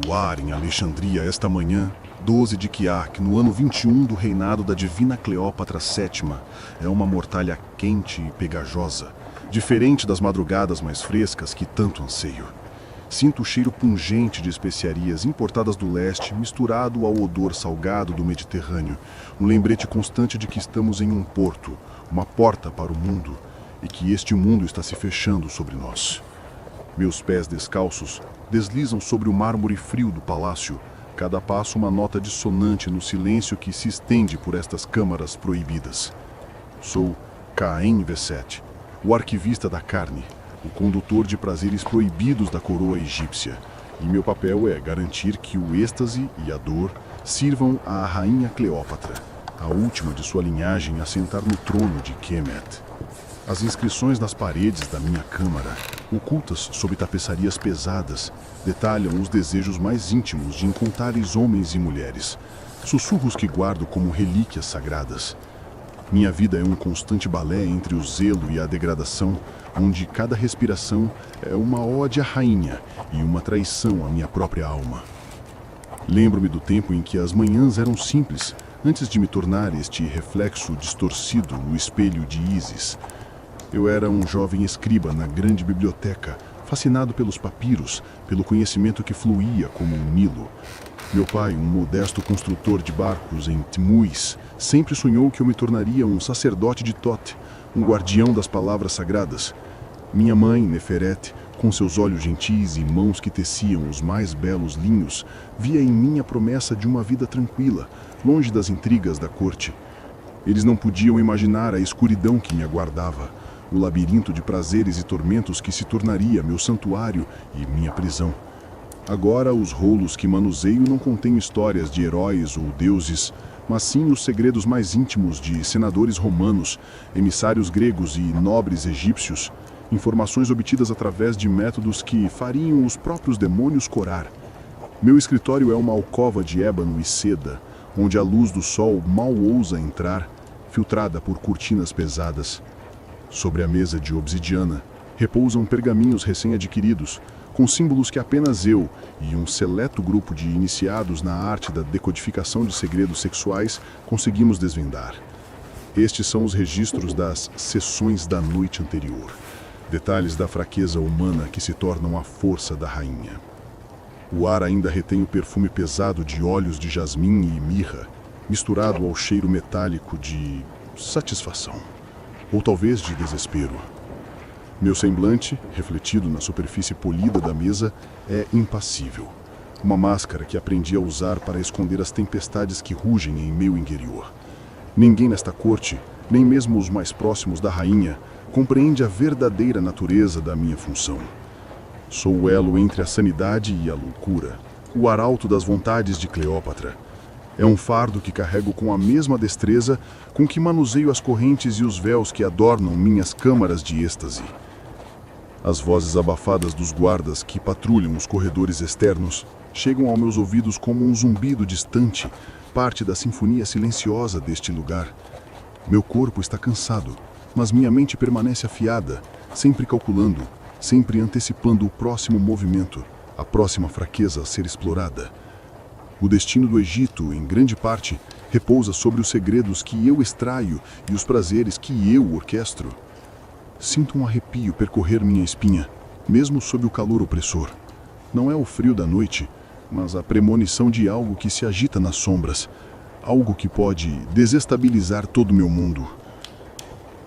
O ar em Alexandria esta manhã, 12 de Quiac, no ano 21 do reinado da divina Cleópatra VII, é uma mortalha quente e pegajosa, diferente das madrugadas mais frescas que tanto anseio. Sinto o cheiro pungente de especiarias importadas do leste misturado ao odor salgado do Mediterrâneo, um lembrete constante de que estamos em um porto, uma porta para o mundo, e que este mundo está se fechando sobre nós. Meus pés descalços deslizam sobre o mármore frio do palácio, cada passo uma nota dissonante no silêncio que se estende por estas câmaras proibidas. Sou Caem Veset, o arquivista da carne, o condutor de prazeres proibidos da coroa egípcia, e meu papel é garantir que o êxtase e a dor sirvam à rainha Cleópatra, a última de sua linhagem a sentar no trono de Kemet. As inscrições nas paredes da minha câmara, ocultas sob tapeçarias pesadas, detalham os desejos mais íntimos de incontáveis homens e mulheres, sussurros que guardo como relíquias sagradas. Minha vida é um constante balé entre o zelo e a degradação, onde cada respiração é uma ode à rainha e uma traição à minha própria alma. Lembro-me do tempo em que as manhãs eram simples, antes de me tornar este reflexo distorcido no espelho de Ísis. Eu era um jovem escriba na grande biblioteca, fascinado pelos papiros, pelo conhecimento que fluía como um Nilo. Meu pai, um modesto construtor de barcos em Tmuz, sempre sonhou que eu me tornaria um sacerdote de Thoth, um guardião das palavras sagradas. Minha mãe, Neferet, com seus olhos gentis e mãos que teciam os mais belos linhos, via em mim a promessa de uma vida tranquila, longe das intrigas da corte. Eles não podiam imaginar a escuridão que me aguardava, o labirinto de prazeres e tormentos que se tornaria meu santuário e minha prisão. Agora, os rolos que manuseio não contêm histórias de heróis ou deuses, mas sim os segredos mais íntimos de senadores romanos, emissários gregos e nobres egípcios, informações obtidas através de métodos que fariam os próprios demônios corar. Meu escritório é uma alcova de ébano e seda, onde a luz do sol mal ousa entrar, filtrada por cortinas pesadas. Sobre a mesa de obsidiana, repousam pergaminhos recém-adquiridos, com símbolos que apenas eu e um seleto grupo de iniciados na arte da decodificação de segredos sexuais conseguimos desvendar. Estes são os registros das sessões da noite anterior, detalhes da fraqueza humana que se tornam a força da rainha. O ar ainda retém o perfume pesado de óleos de jasmim e mirra, misturado ao cheiro metálico de satisfação, ou talvez de desespero. Meu semblante, refletido na superfície polida da mesa, é impassível. Uma máscara que aprendi a usar para esconder as tempestades que rugem em meu interior. Ninguém nesta corte, nem mesmo os mais próximos da rainha, compreende a verdadeira natureza da minha função. Sou o elo entre a sanidade e a loucura, o arauto das vontades de Cleópatra. É um fardo que carrego com a mesma destreza com que manuseio as correntes e os véus que adornam minhas câmaras de êxtase. As vozes abafadas dos guardas que patrulham os corredores externos chegam aos meus ouvidos como um zumbido distante, parte da sinfonia silenciosa deste lugar. Meu corpo está cansado, mas minha mente permanece afiada, sempre calculando, sempre antecipando o próximo movimento, a próxima fraqueza a ser explorada. O destino do Egito, em grande parte, repousa sobre os segredos que eu extraio e os prazeres que eu orquestro. Sinto um arrepio percorrer minha espinha, mesmo sob o calor opressor. Não é o frio da noite, mas a premonição de algo que se agita nas sombras, algo que pode desestabilizar todo o meu mundo.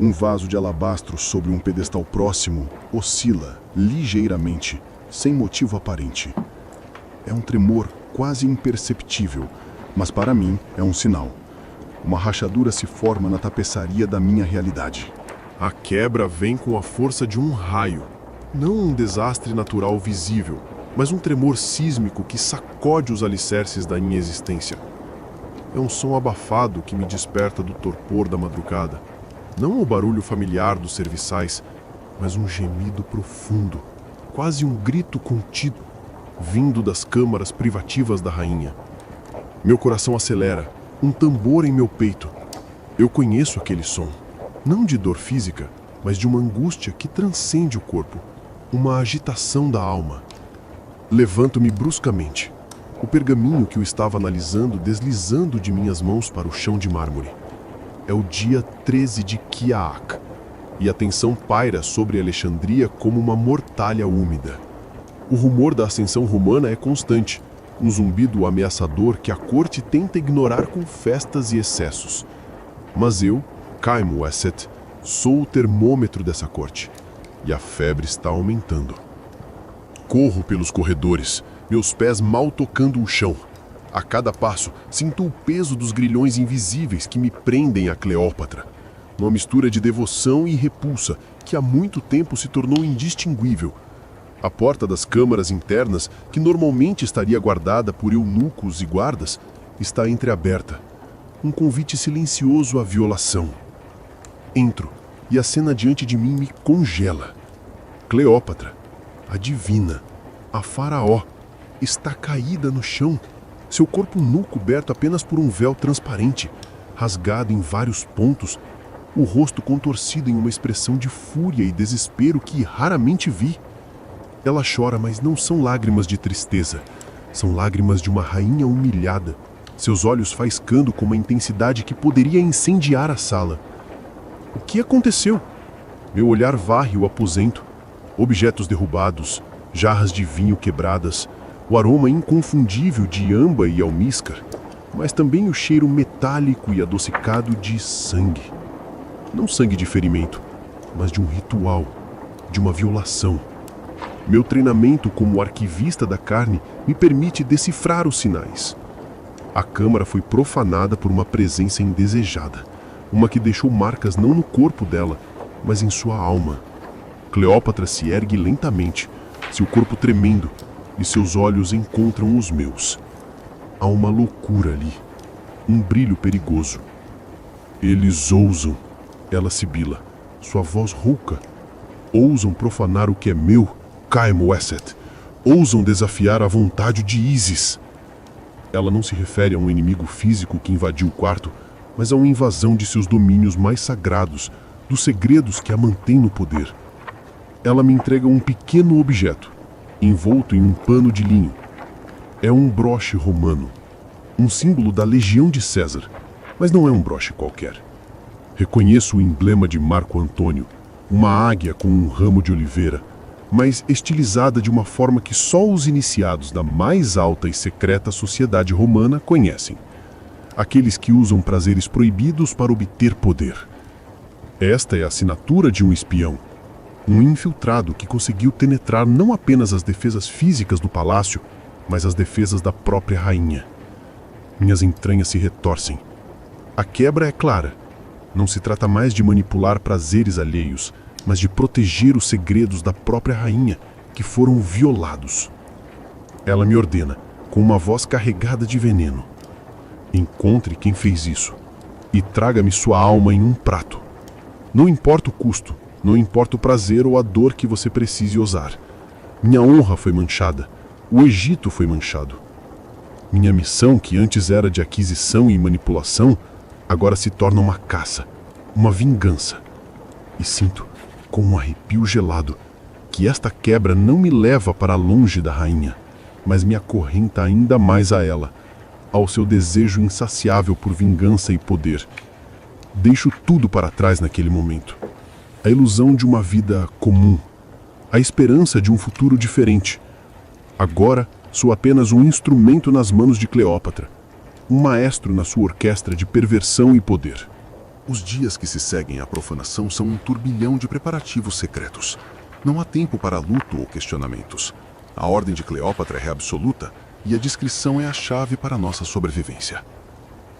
Um vaso de alabastro sobre um pedestal próximo oscila ligeiramente, sem motivo aparente. É um tremor quase imperceptível, mas para mim é um sinal. Uma rachadura se forma na tapeçaria da minha realidade. A quebra vem com a força de um raio, não um desastre natural visível, mas um tremor sísmico que sacode os alicerces da minha existência. É um som abafado que me desperta do torpor da madrugada. Não o barulho familiar dos serviçais, mas um gemido profundo, quase um grito contido, vindo das câmaras privativas da rainha. Meu coração acelera, um tambor em meu peito. Eu conheço aquele som, não de dor física, mas de uma angústia que transcende o corpo, uma agitação da alma. Levanto-me bruscamente, o pergaminho que eu estava analisando deslizando de minhas mãos para o chão de mármore. É o dia 13 de Kiaak, e a tensão paira sobre Alexandria como uma mortalha úmida. O rumor da ascensão romana é constante, um zumbido ameaçador que a corte tenta ignorar com festas e excessos. Mas eu, Khaim Weset, sou o termômetro dessa corte, e a febre está aumentando. Corro pelos corredores, meus pés mal tocando o chão. A cada passo, sinto o peso dos grilhões invisíveis que me prendem a Cleópatra. Uma mistura de devoção e repulsa que há muito tempo se tornou indistinguível. A porta das câmaras internas, que normalmente estaria guardada por eunucos e guardas, está entreaberta. Um convite silencioso à violação. Entro, e a cena diante de mim me congela. Cleópatra, a divina, a faraó, está caída no chão, seu corpo nu coberto apenas por um véu transparente, rasgado em vários pontos, o rosto contorcido em uma expressão de fúria e desespero que raramente vi. Ela chora, mas não são lágrimas de tristeza, são lágrimas de uma rainha humilhada, seus olhos faiscando com uma intensidade que poderia incendiar a sala. O que aconteceu? Meu olhar varre o aposento, objetos derrubados, jarras de vinho quebradas, o aroma inconfundível de âmbar e almíscar, mas também o cheiro metálico e adocicado de sangue. Não sangue de ferimento, mas de um ritual, de uma violação. Meu treinamento como arquivista da carne me permite decifrar os sinais. A câmara foi profanada por uma presença indesejada, uma que deixou marcas não no corpo dela, mas em sua alma. Cleópatra se ergue lentamente, seu corpo tremendo, e seus olhos encontram os meus. Há uma loucura ali, um brilho perigoso. Eles ousam, ela sibila, sua voz rouca. Ousam profanar o que é meu, Khaim Weset. Ousam desafiar a vontade de Ísis. Ela não se refere a um inimigo físico que invadiu o quarto, mas a uma invasão de seus domínios mais sagrados, dos segredos que a mantêm no poder. Ela me entrega um pequeno objeto, envolto em um pano de linho. É um broche romano, um símbolo da legião de César, mas não é um broche qualquer. Reconheço o emblema de Marco Antônio, uma águia com um ramo de oliveira, mas estilizada de uma forma que só os iniciados da mais alta e secreta sociedade romana conhecem. Aqueles que usam prazeres proibidos para obter poder. Esta é a assinatura de um espião, um infiltrado que conseguiu penetrar não apenas as defesas físicas do palácio, mas as defesas da própria rainha. Minhas entranhas se retorcem. A quebra é clara. Não se trata mais de manipular prazeres alheios, mas de proteger os segredos da própria rainha, que foram violados. Ela me ordena, com uma voz carregada de veneno: encontre quem fez isso e traga-me sua alma em um prato. Não importa o custo, não importa o prazer ou a dor que você precise usar. Minha honra foi manchada, o Egito foi manchado. Minha missão, que antes era de aquisição e manipulação, agora se torna uma caça, uma vingança. E sinto, com um arrepio gelado, que esta quebra não me leva para longe da rainha, mas me acorrenta ainda mais a ela, ao seu desejo insaciável por vingança e poder. Deixo tudo para trás naquele momento. A ilusão de uma vida comum, a esperança de um futuro diferente. Agora sou apenas um instrumento nas mãos de Cleópatra, um maestro na sua orquestra de perversão e poder. Os dias que se seguem à profanação são um turbilhão de preparativos secretos. Não há tempo para luto ou questionamentos. A ordem de Cleópatra é absoluta e a discrição é a chave para a nossa sobrevivência.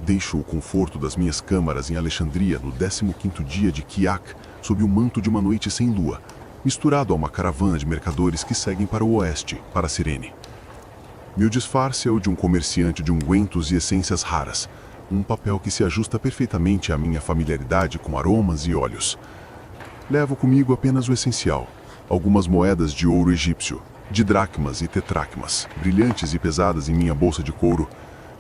Deixo o conforto das minhas câmaras em Alexandria no 15º dia de Kiaak, sob o manto de uma noite sem lua, misturado a uma caravana de mercadores que seguem para o oeste, para Cirene. Meu disfarce é o de um comerciante de ungüentos e essências raras, um papel que se ajusta perfeitamente à minha familiaridade com aromas e óleos. Levo comigo apenas o essencial, algumas moedas de ouro egípcio, de dracmas e tetracmas, brilhantes e pesadas em minha bolsa de couro,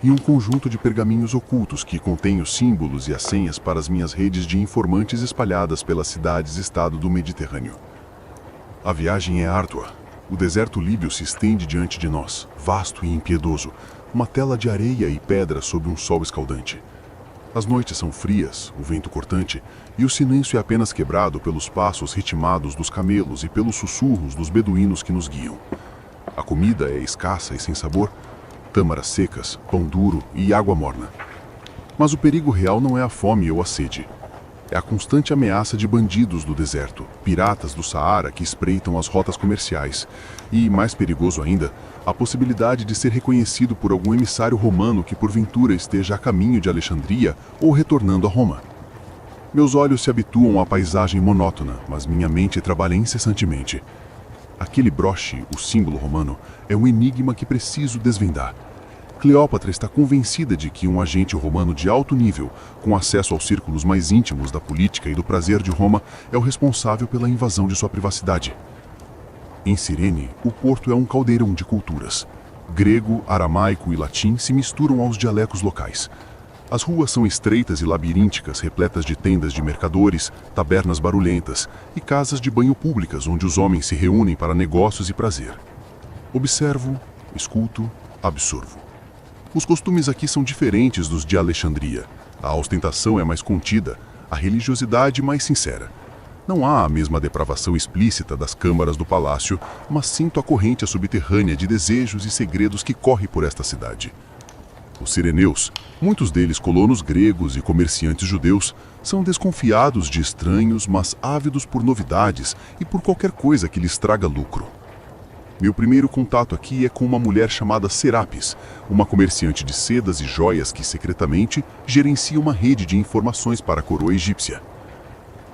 e um conjunto de pergaminhos ocultos que contém os símbolos e as senhas para as minhas redes de informantes espalhadas pelas cidades-estado do Mediterrâneo. A viagem é árdua, O deserto líbio se estende diante de nós, vasto e impiedoso, uma tela de areia e pedra sob um sol escaldante. As noites são frias, o vento cortante, e o silêncio é apenas quebrado pelos passos ritmados dos camelos e pelos sussurros dos beduínos que nos guiam. A comida é escassa e sem sabor, tâmaras secas, pão duro e água morna. Mas o perigo real não é a fome ou a sede. É a constante ameaça de bandidos do deserto, piratas do Saara que espreitam as rotas comerciais e, mais perigoso ainda, a possibilidade de ser reconhecido por algum emissário romano que porventura esteja a caminho de Alexandria ou retornando a Roma. Meus olhos se habituam à paisagem monótona, mas minha mente trabalha incessantemente. Aquele broche, o símbolo romano, é um enigma que preciso desvendar. Cleópatra está convencida de que um agente romano de alto nível, com acesso aos círculos mais íntimos da política e do prazer de Roma, é o responsável pela invasão de sua privacidade. Em Cirene, o porto é um caldeirão de culturas. Grego, aramaico e latim se misturam aos dialectos locais. As ruas são estreitas e labirínticas, repletas de tendas de mercadores, tabernas barulhentas e casas de banho públicas onde os homens se reúnem para negócios e prazer. Observo, escuto, absorvo. Os costumes aqui são diferentes dos de Alexandria. A ostentação é mais contida, a religiosidade mais sincera. Não há a mesma depravação explícita das câmaras do palácio, mas sinto a corrente subterrânea de desejos e segredos que corre por esta cidade. Os sireneus, muitos deles colonos gregos e comerciantes judeus, são desconfiados de estranhos, mas ávidos por novidades e por qualquer coisa que lhes traga lucro. Meu primeiro contato aqui é com uma mulher chamada Serapis, uma comerciante de sedas e joias que secretamente gerencia uma rede de informações para a coroa egípcia.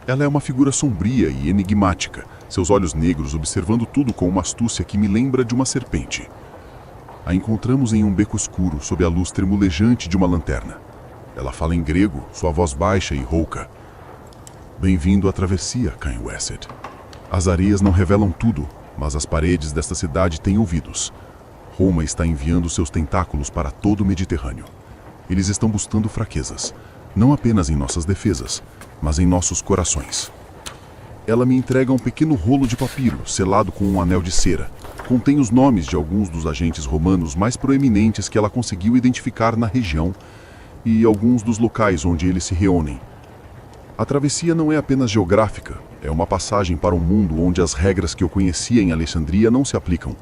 Ela é uma figura sombria e enigmática, seus olhos negros observando tudo com uma astúcia que me lembra de uma serpente. A encontramos em um beco escuro, sob a luz tremulejante de uma lanterna. Ela fala em grego, sua voz baixa e rouca. Bem-vindo à travessia, Cain Wessed. As areias não revelam tudo, mas as paredes desta cidade têm ouvidos. Roma está enviando seus tentáculos para todo o Mediterrâneo. Eles estão buscando fraquezas, não apenas em nossas defesas, mas em nossos corações. Ela me entrega um pequeno rolo de papiro, selado com um anel de cera. Contém os nomes de alguns dos agentes romanos mais proeminentes que ela conseguiu identificar na região e alguns dos locais onde eles se reúnem. A travessia não é apenas geográfica, é uma passagem para um mundo onde as regras que eu conhecia em Alexandria não se aplicam.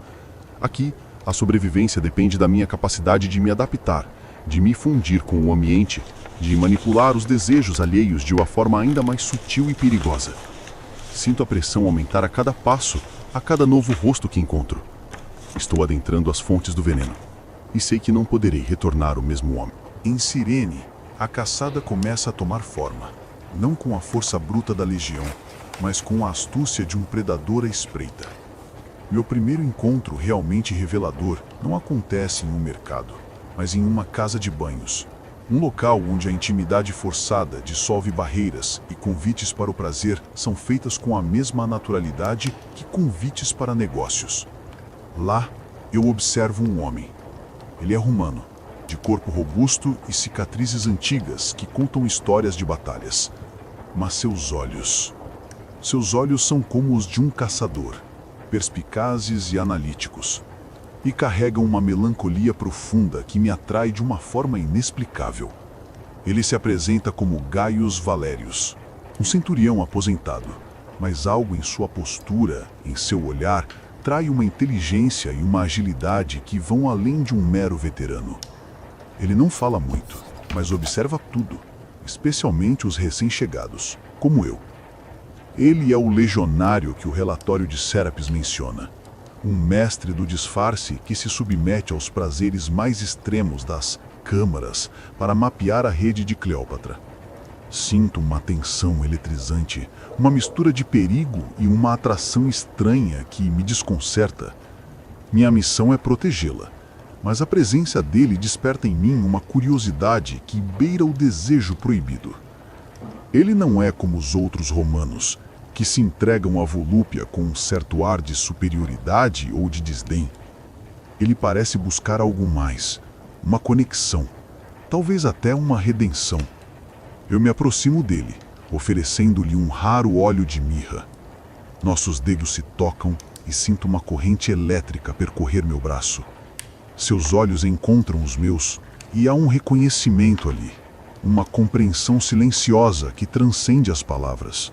Aqui, a sobrevivência depende da minha capacidade de me adaptar, de me fundir com o ambiente, de manipular os desejos alheios de uma forma ainda mais sutil e perigosa. Sinto a pressão aumentar a cada passo, a cada novo rosto que encontro. Estou adentrando as fontes do veneno, e sei que não poderei retornar o mesmo homem. Em Cirene, a caçada começa a tomar forma. Não com a força bruta da legião, mas com a astúcia de um predador à espreita. Meu primeiro encontro realmente revelador não acontece em um mercado, mas em uma casa de banhos. Um local onde a intimidade forçada dissolve barreiras e convites para o prazer são feitas com a mesma naturalidade que convites para negócios. Lá, eu observo um homem. Ele é romano, de corpo robusto e cicatrizes antigas que contam histórias de batalhas. Mas seus olhos são como os de um caçador, perspicazes e analíticos, e carregam uma melancolia profunda que me atrai de uma forma inexplicável. Ele se apresenta como Gaius Valerius, um centurião aposentado, mas algo em sua postura, em seu olhar, trai uma inteligência e uma agilidade que vão além de um mero veterano. Ele não fala muito, mas observa tudo, especialmente os recém-chegados, como eu. Ele é o legionário que o relatório de Serapis menciona, um mestre do disfarce que se submete aos prazeres mais extremos das câmaras para mapear a rede de Cleópatra. Sinto uma tensão eletrizante, uma mistura de perigo e uma atração estranha que me desconcerta. Minha missão é protegê-la, mas a presença dele desperta em mim uma curiosidade que beira o desejo proibido. Ele não é como os outros romanos, que se entregam à volúpia com um certo ar de superioridade ou de desdém. Ele parece buscar algo mais, uma conexão, talvez até uma redenção. Eu me aproximo dele, oferecendo-lhe um raro óleo de mirra. Nossos dedos se tocam e sinto uma corrente elétrica percorrer meu braço. Seus olhos encontram os meus e há um reconhecimento ali, uma compreensão silenciosa que transcende as palavras.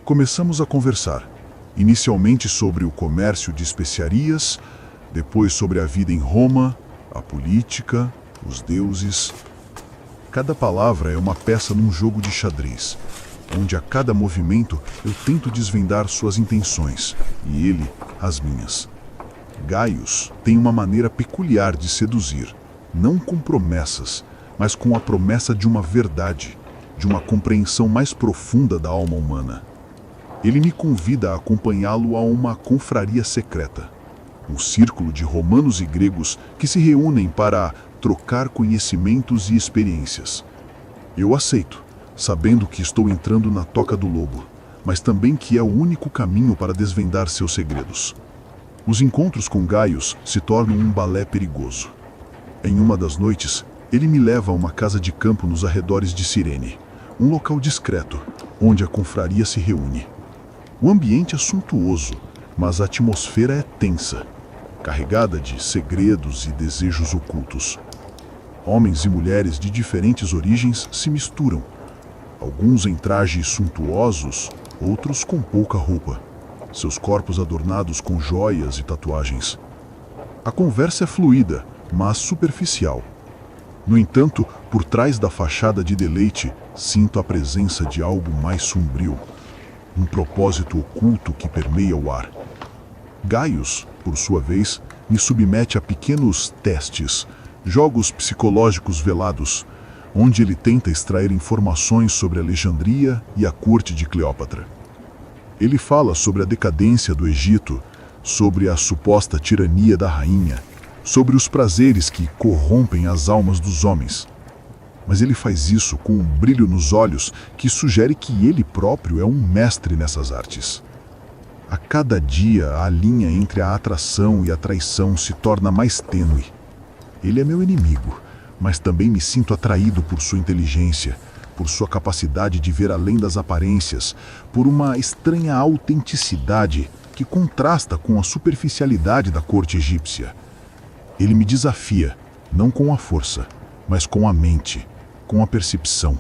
Começamos a conversar, inicialmente sobre o comércio de especiarias, depois sobre a vida em Roma, a política, os deuses. Cada palavra é uma peça num jogo de xadrez, onde a cada movimento eu tento desvendar suas intenções e ele as minhas. Gaius tem uma maneira peculiar de seduzir, não com promessas, mas com a promessa de uma verdade, de uma compreensão mais profunda da alma humana. Ele me convida a acompanhá-lo a uma confraria secreta, um círculo de romanos e gregos que se reúnem para trocar conhecimentos e experiências. Eu aceito, sabendo que estou entrando na toca do lobo, mas também que é o único caminho para desvendar seus segredos. Os encontros com Gaius se tornam um balé perigoso. Em uma das noites, ele me leva a uma casa de campo nos arredores de Cirene, um local discreto, onde a confraria se reúne. O ambiente é suntuoso, mas a atmosfera é tensa, carregada de segredos e desejos ocultos. Homens e mulheres de diferentes origens se misturam, alguns em trajes suntuosos, outros com pouca roupa, seus corpos adornados com joias e tatuagens. A conversa é fluida, mas superficial. No entanto, por trás da fachada de deleite, sinto a presença de algo mais sombrio, um propósito oculto que permeia o ar. Gaius, por sua vez, me submete a pequenos testes, jogos psicológicos velados, onde ele tenta extrair informações sobre Alexandria e a corte de Cleópatra. Ele fala sobre a decadência do Egito, sobre a suposta tirania da rainha, sobre os prazeres que corrompem as almas dos homens. Mas ele faz isso com um brilho nos olhos que sugere que ele próprio é um mestre nessas artes. A cada dia, a linha entre a atração e a traição se torna mais tênue. Ele é meu inimigo, mas também me sinto atraído por sua inteligência, por sua capacidade de ver além das aparências, por uma estranha autenticidade que contrasta com a superficialidade da corte egípcia. Ele me desafia, não com a força, mas com a mente, com a percepção.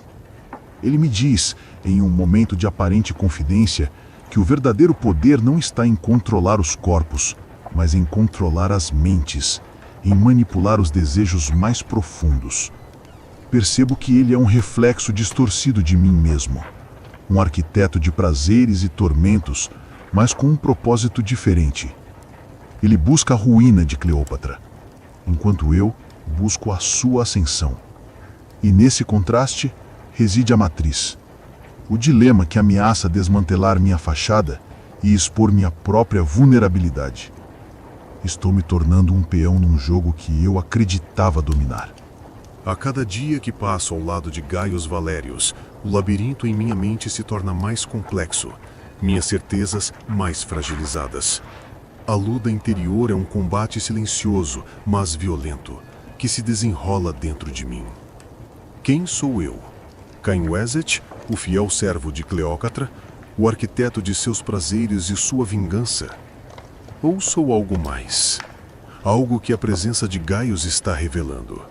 Ele me diz, em um momento de aparente confidência, que o verdadeiro poder não está em controlar os corpos, mas em controlar as mentes, em manipular os desejos mais profundos. Percebo que ele é um reflexo distorcido de mim mesmo, um arquiteto de prazeres e tormentos, mas com um propósito diferente. Ele busca a ruína de Cleópatra, enquanto eu busco a sua ascensão. E nesse contraste reside a matriz, o dilema que ameaça desmantelar minha fachada e expor minha própria vulnerabilidade. Estou me tornando um peão num jogo que eu acreditava dominar. A cada dia que passo ao lado de Gaius Valerius, o labirinto em minha mente se torna mais complexo, minhas certezas mais fragilizadas. A luta interior é um combate silencioso, mas violento, que se desenrola dentro de mim. Quem sou eu? Cain Weset, o fiel servo de Cleópatra, o arquiteto de seus prazeres e sua vingança? Ou sou algo mais? Algo que a presença de Gaius está revelando.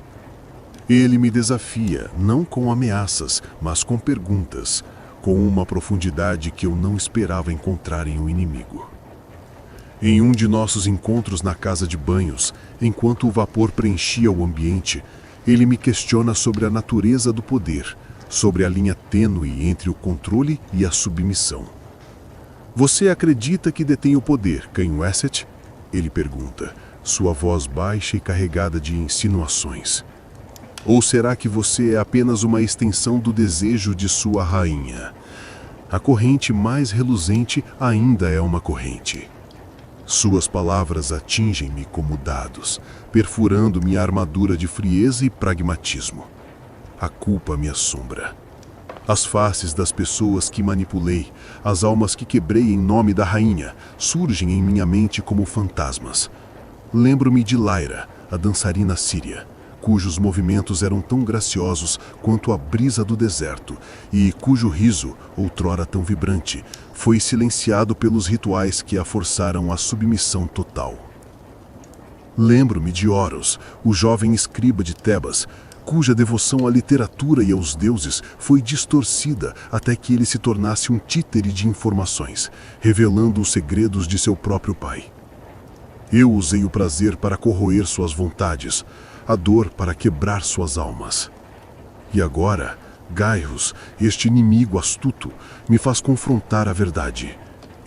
Ele me desafia, não com ameaças, mas com perguntas, com uma profundidade que eu não esperava encontrar em um inimigo. Em um de nossos encontros na casa de banhos, enquanto o vapor preenchia o ambiente, ele me questiona sobre a natureza do poder, sobre a linha tênue entre o controle e a submissão. Você acredita que detém o poder, Cain Weset? Ele pergunta, sua voz baixa e carregada de insinuações. Ou será que você é apenas uma extensão do desejo de sua rainha? A corrente mais reluzente ainda é uma corrente. Suas palavras atingem-me como dados, perfurando minha armadura de frieza e pragmatismo. A culpa me assombra. As faces das pessoas que manipulei, as almas que quebrei em nome da rainha, surgem em minha mente como fantasmas. Lembro-me de Lyra, a dançarina síria, cujos movimentos eram tão graciosos quanto a brisa do deserto, e cujo riso, outrora tão vibrante, foi silenciado pelos rituais que a forçaram à submissão total. Lembro-me de Horos, o jovem escriba de Tebas, cuja devoção à literatura e aos deuses foi distorcida até que ele se tornasse um títere de informações, revelando os segredos de seu próprio pai. Eu usei o prazer para corroer suas vontades, a dor para quebrar suas almas. E agora, Gaius, este inimigo astuto, me faz confrontar a verdade.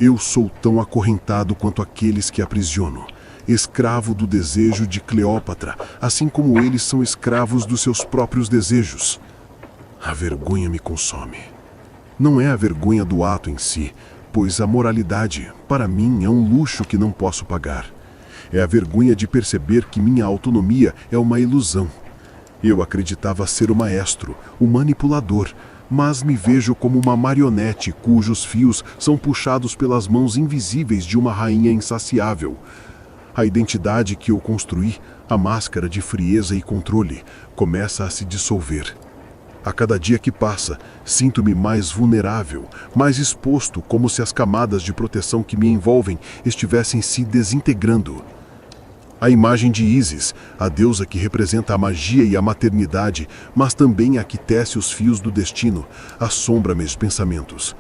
Eu sou tão acorrentado quanto aqueles que aprisiono, escravo do desejo de Cleópatra, assim como eles são escravos dos seus próprios desejos. A vergonha me consome. Não é a vergonha do ato em si, pois a moralidade, para mim, é um luxo que não posso pagar. É a vergonha de perceber que minha autonomia é uma ilusão. Eu acreditava ser o maestro, o manipulador, mas me vejo como uma marionete cujos fios são puxados pelas mãos invisíveis de uma rainha insaciável. A identidade que eu construí, a máscara de frieza e controle, começa a se dissolver. A cada dia que passa, sinto-me mais vulnerável, mais exposto, como se as camadas de proteção que me envolvem estivessem se desintegrando. A imagem de Ísis, a deusa que representa a magia e a maternidade, mas também a que tece os fios do destino, assombra meus pensamentos.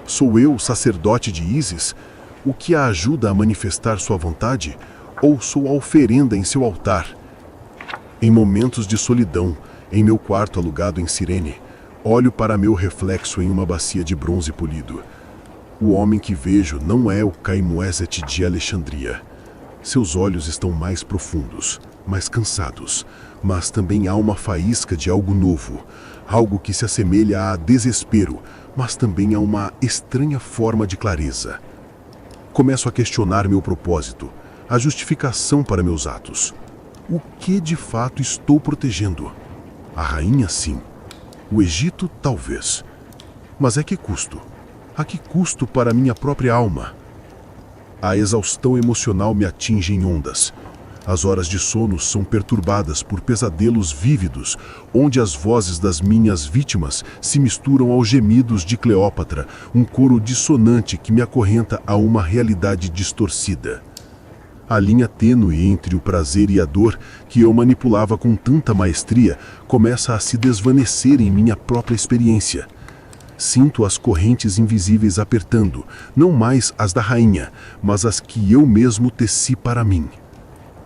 Sou eu, sacerdote de Ísis, o que a ajuda a manifestar sua vontade? Ou sou a oferenda em seu altar? Em momentos de solidão, em meu quarto alugado em Cirene, olho para meu reflexo em uma bacia de bronze polido. O homem que vejo não é o Caimoeset de Alexandria. Seus olhos estão mais profundos, mais cansados, mas também há uma faísca de algo novo, algo que se assemelha a desespero, mas também a uma estranha forma de clareza. Começo a questionar meu propósito, a justificação para meus atos. O que de fato estou protegendo? A rainha, sim. O Egito, talvez. Mas a que custo? A que custo para minha própria alma? A exaustão emocional me atinge em ondas. As horas de sono são perturbadas por pesadelos vívidos, onde as vozes das minhas vítimas se misturam aos gemidos de Cleópatra, um coro dissonante que me acorrenta a uma realidade distorcida. A linha tênue entre o prazer e a dor, que eu manipulava com tanta maestria, começa a se desvanecer em minha própria experiência. Sinto as correntes invisíveis apertando, não mais as da rainha, mas as que eu mesmo teci para mim.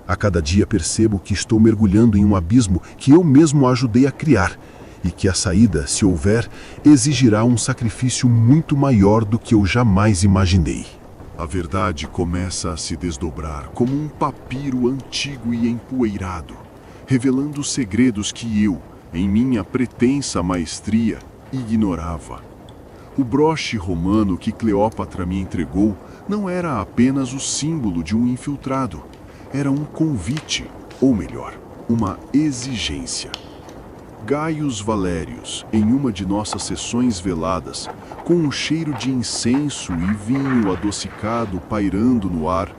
A cada dia percebo que estou mergulhando em um abismo que eu mesmo ajudei a criar, e que a saída, se houver, exigirá um sacrifício muito maior do que eu jamais imaginei. A verdade começa a se desdobrar como um papiro antigo e empoeirado, revelando segredos que eu, em minha pretensa maestria, ignorava. O broche romano que Cleópatra me entregou não era apenas o símbolo de um infiltrado, era um convite, ou melhor, uma exigência. Gaius Valérius, em uma de nossas sessões veladas, com um cheiro de incenso e vinho adocicado pairando no ar,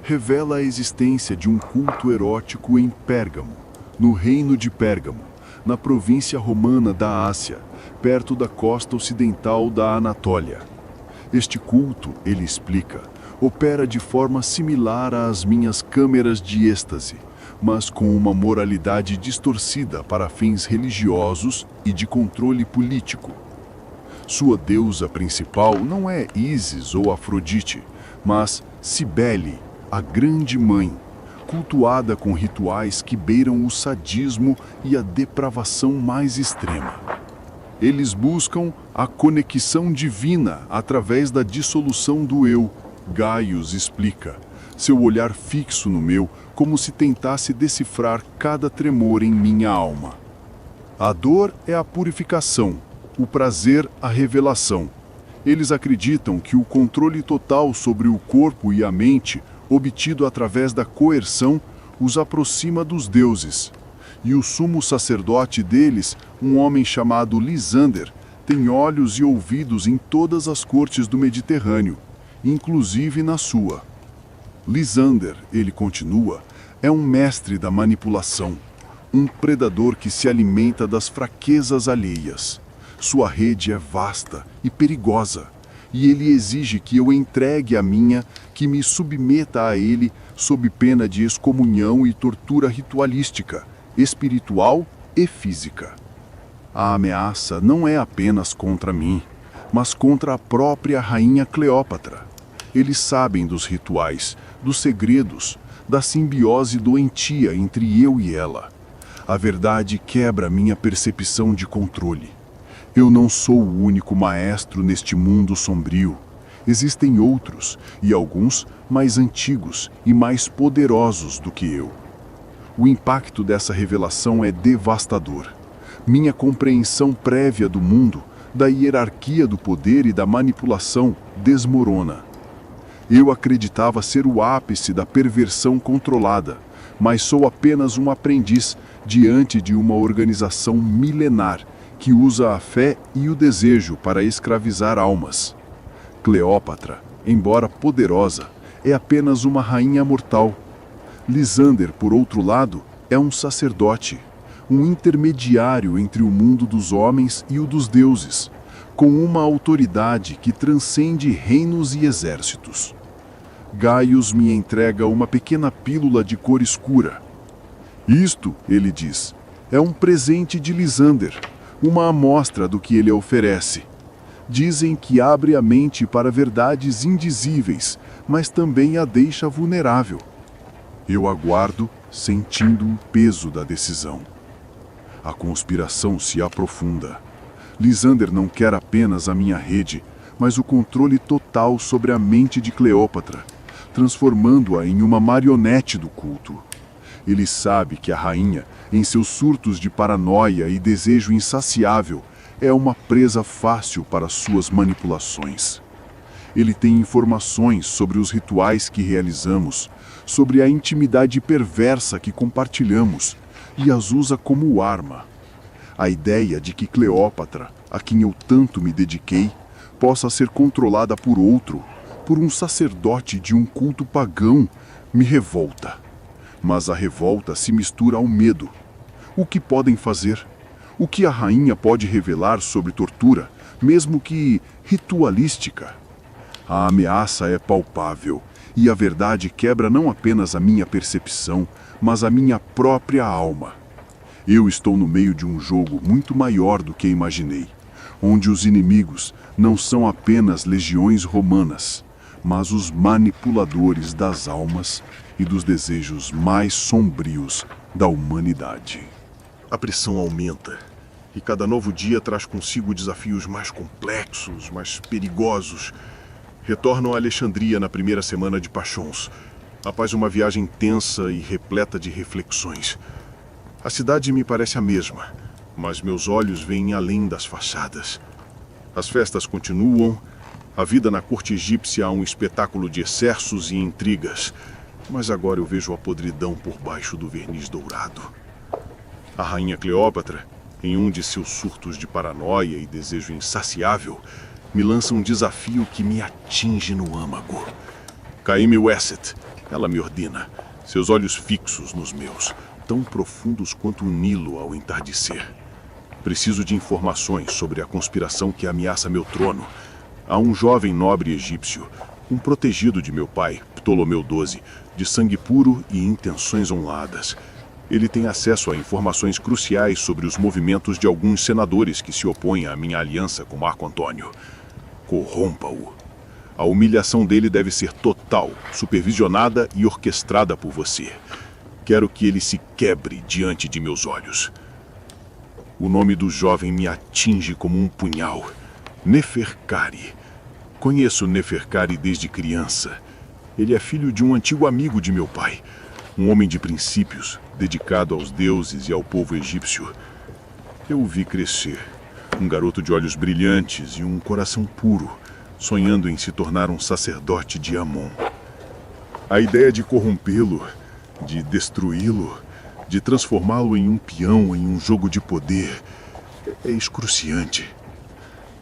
revela a existência de um culto erótico em Pérgamo, no reino de Pérgamo, na província romana da Ásia, perto da costa ocidental da Anatólia. Este culto, ele explica, opera de forma similar às minhas câmeras de êxtase, mas com uma moralidade distorcida para fins religiosos e de controle político. Sua deusa principal não é Ísis ou Afrodite, mas Cibele, a Grande Mãe, cultuada com rituais que beiram o sadismo e a depravação mais extrema. Eles buscam a conexão divina através da dissolução do eu, Gaius explica, seu olhar fixo no meu, como se tentasse decifrar cada tremor em minha alma. A dor é a purificação, o prazer a revelação. Eles acreditam que o controle total sobre o corpo e a mente, obtido através da coerção, os aproxima dos deuses. E o sumo sacerdote deles, um homem chamado Lisander, tem olhos e ouvidos em todas as cortes do Mediterrâneo, inclusive na sua. Lisander, ele continua, é um mestre da manipulação, um predador que se alimenta das fraquezas alheias. Sua rede é vasta e perigosa, e ele exige que eu entregue a minha, que me submeta a ele, sob pena de excomunhão e tortura ritualística, espiritual e física. A ameaça não é apenas contra mim, mas contra a própria rainha Cleópatra. Eles sabem dos rituais, dos segredos, da simbiose doentia entre eu e ela. A verdade quebra minha percepção de controle. Eu não sou o único maestro neste mundo sombrio. Existem outros, e alguns mais antigos e mais poderosos do que eu. O impacto dessa revelação é devastador. Minha compreensão prévia do mundo, da hierarquia do poder e da manipulação, desmorona. Eu acreditava ser o ápice da perversão controlada, mas sou apenas um aprendiz diante de uma organização milenar que usa a fé e o desejo para escravizar almas. Cleópatra, embora poderosa, é apenas uma rainha mortal. Lisander, por outro lado, é um sacerdote, um intermediário entre o mundo dos homens e o dos deuses, com uma autoridade que transcende reinos e exércitos. Gaius me entrega uma pequena pílula de cor escura. Isto, ele diz, é um presente de Lisander, uma amostra do que ele oferece. Dizem que abre a mente para verdades indizíveis, mas também a deixa vulnerável. Eu aguardo, sentindo o peso da decisão. A conspiração se aprofunda. Lisander não quer apenas a minha rede, mas o controle total sobre a mente de Cleópatra, transformando-a em uma marionete do culto. Ele sabe que a rainha, em seus surtos de paranoia e desejo insaciável, é uma presa fácil para suas manipulações. Ele tem informações sobre os rituais que realizamos, sobre a intimidade perversa que compartilhamos, e as usa como arma. A ideia de que Cleópatra, a quem eu tanto me dediquei, possa ser controlada por outro, por um sacerdote de um culto pagão, me revolta. Mas a revolta se mistura ao medo. O que podem fazer? O que a rainha pode revelar sobre tortura, mesmo que ritualística? A ameaça é palpável, e a verdade quebra não apenas a minha percepção, mas a minha própria alma. Eu estou no meio de um jogo muito maior do que imaginei, onde os inimigos não são apenas legiões romanas, mas os manipuladores das almas e dos desejos mais sombrios da humanidade. A pressão aumenta, e cada novo dia traz consigo desafios mais complexos, mais perigosos. Retorno a Alexandria na primeira semana de Pachons, após uma viagem tensa e repleta de reflexões. A cidade me parece a mesma, mas meus olhos veem além das fachadas. As festas continuam, a vida na corte egípcia é um espetáculo de excessos e intrigas, mas agora eu vejo a podridão por baixo do verniz dourado. A rainha Cleópatra, em um de seus surtos de paranoia e desejo insaciável, me lança um desafio que me atinge no âmago. Caime Wesset, ela me ordena, seus olhos fixos nos meus, tão profundos quanto o Nilo ao entardecer. Preciso de informações sobre a conspiração que ameaça meu trono. Há um jovem nobre egípcio, um protegido de meu pai, Ptolomeu XII, de sangue puro e intenções honradas. Ele tem acesso a informações cruciais sobre os movimentos de alguns senadores que se opõem à minha aliança com Marco Antônio. Corrompa-o. A humilhação dele deve ser total, supervisionada e orquestrada por você. Quero que ele se quebre diante de meus olhos. O nome do jovem me atinge como um punhal. Neferkari. Conheço Neferkari desde criança. Ele é filho de um antigo amigo de meu pai, um homem de princípios, dedicado aos deuses e ao povo egípcio. Eu o vi crescer, um garoto de olhos brilhantes e um coração puro, sonhando em se tornar um sacerdote de Amon. A ideia de corrompê-lo, de destruí-lo, de transformá-lo em um peão em um jogo de poder, é excruciante.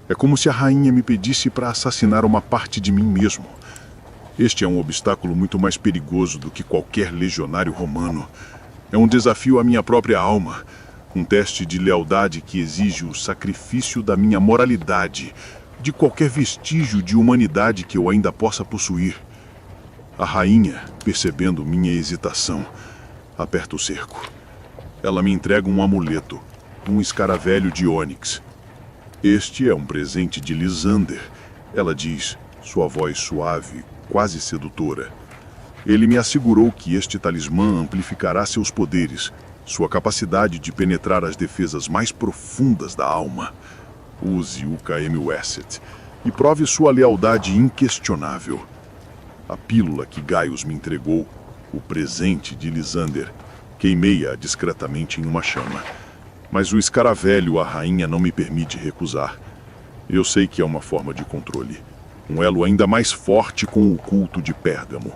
É como se a rainha me pedisse para assassinar uma parte de mim mesmo. Este é um obstáculo muito mais perigoso do que qualquer legionário romano. É um desafio à minha própria alma. Um teste de lealdade que exige o sacrifício da minha moralidade, de qualquer vestígio de humanidade que eu ainda possa possuir. A rainha, percebendo minha hesitação, aperta o cerco. Ela me entrega um amuleto, um escaravelho de ônix. Este é um presente de Lysander, ela diz, sua voz suave, quase sedutora. Ele me assegurou que este talismã amplificará seus poderes, sua capacidade de penetrar as defesas mais profundas da alma. Use o KM Wesset e prove sua lealdade inquestionável. A pílula que Gaius me entregou, o presente de Lysander, queimei-a discretamente em uma chama. Mas o escaravelho a rainha não me permite recusar. Eu sei que é uma forma de controle. Um elo ainda mais forte com o culto de Pérgamo.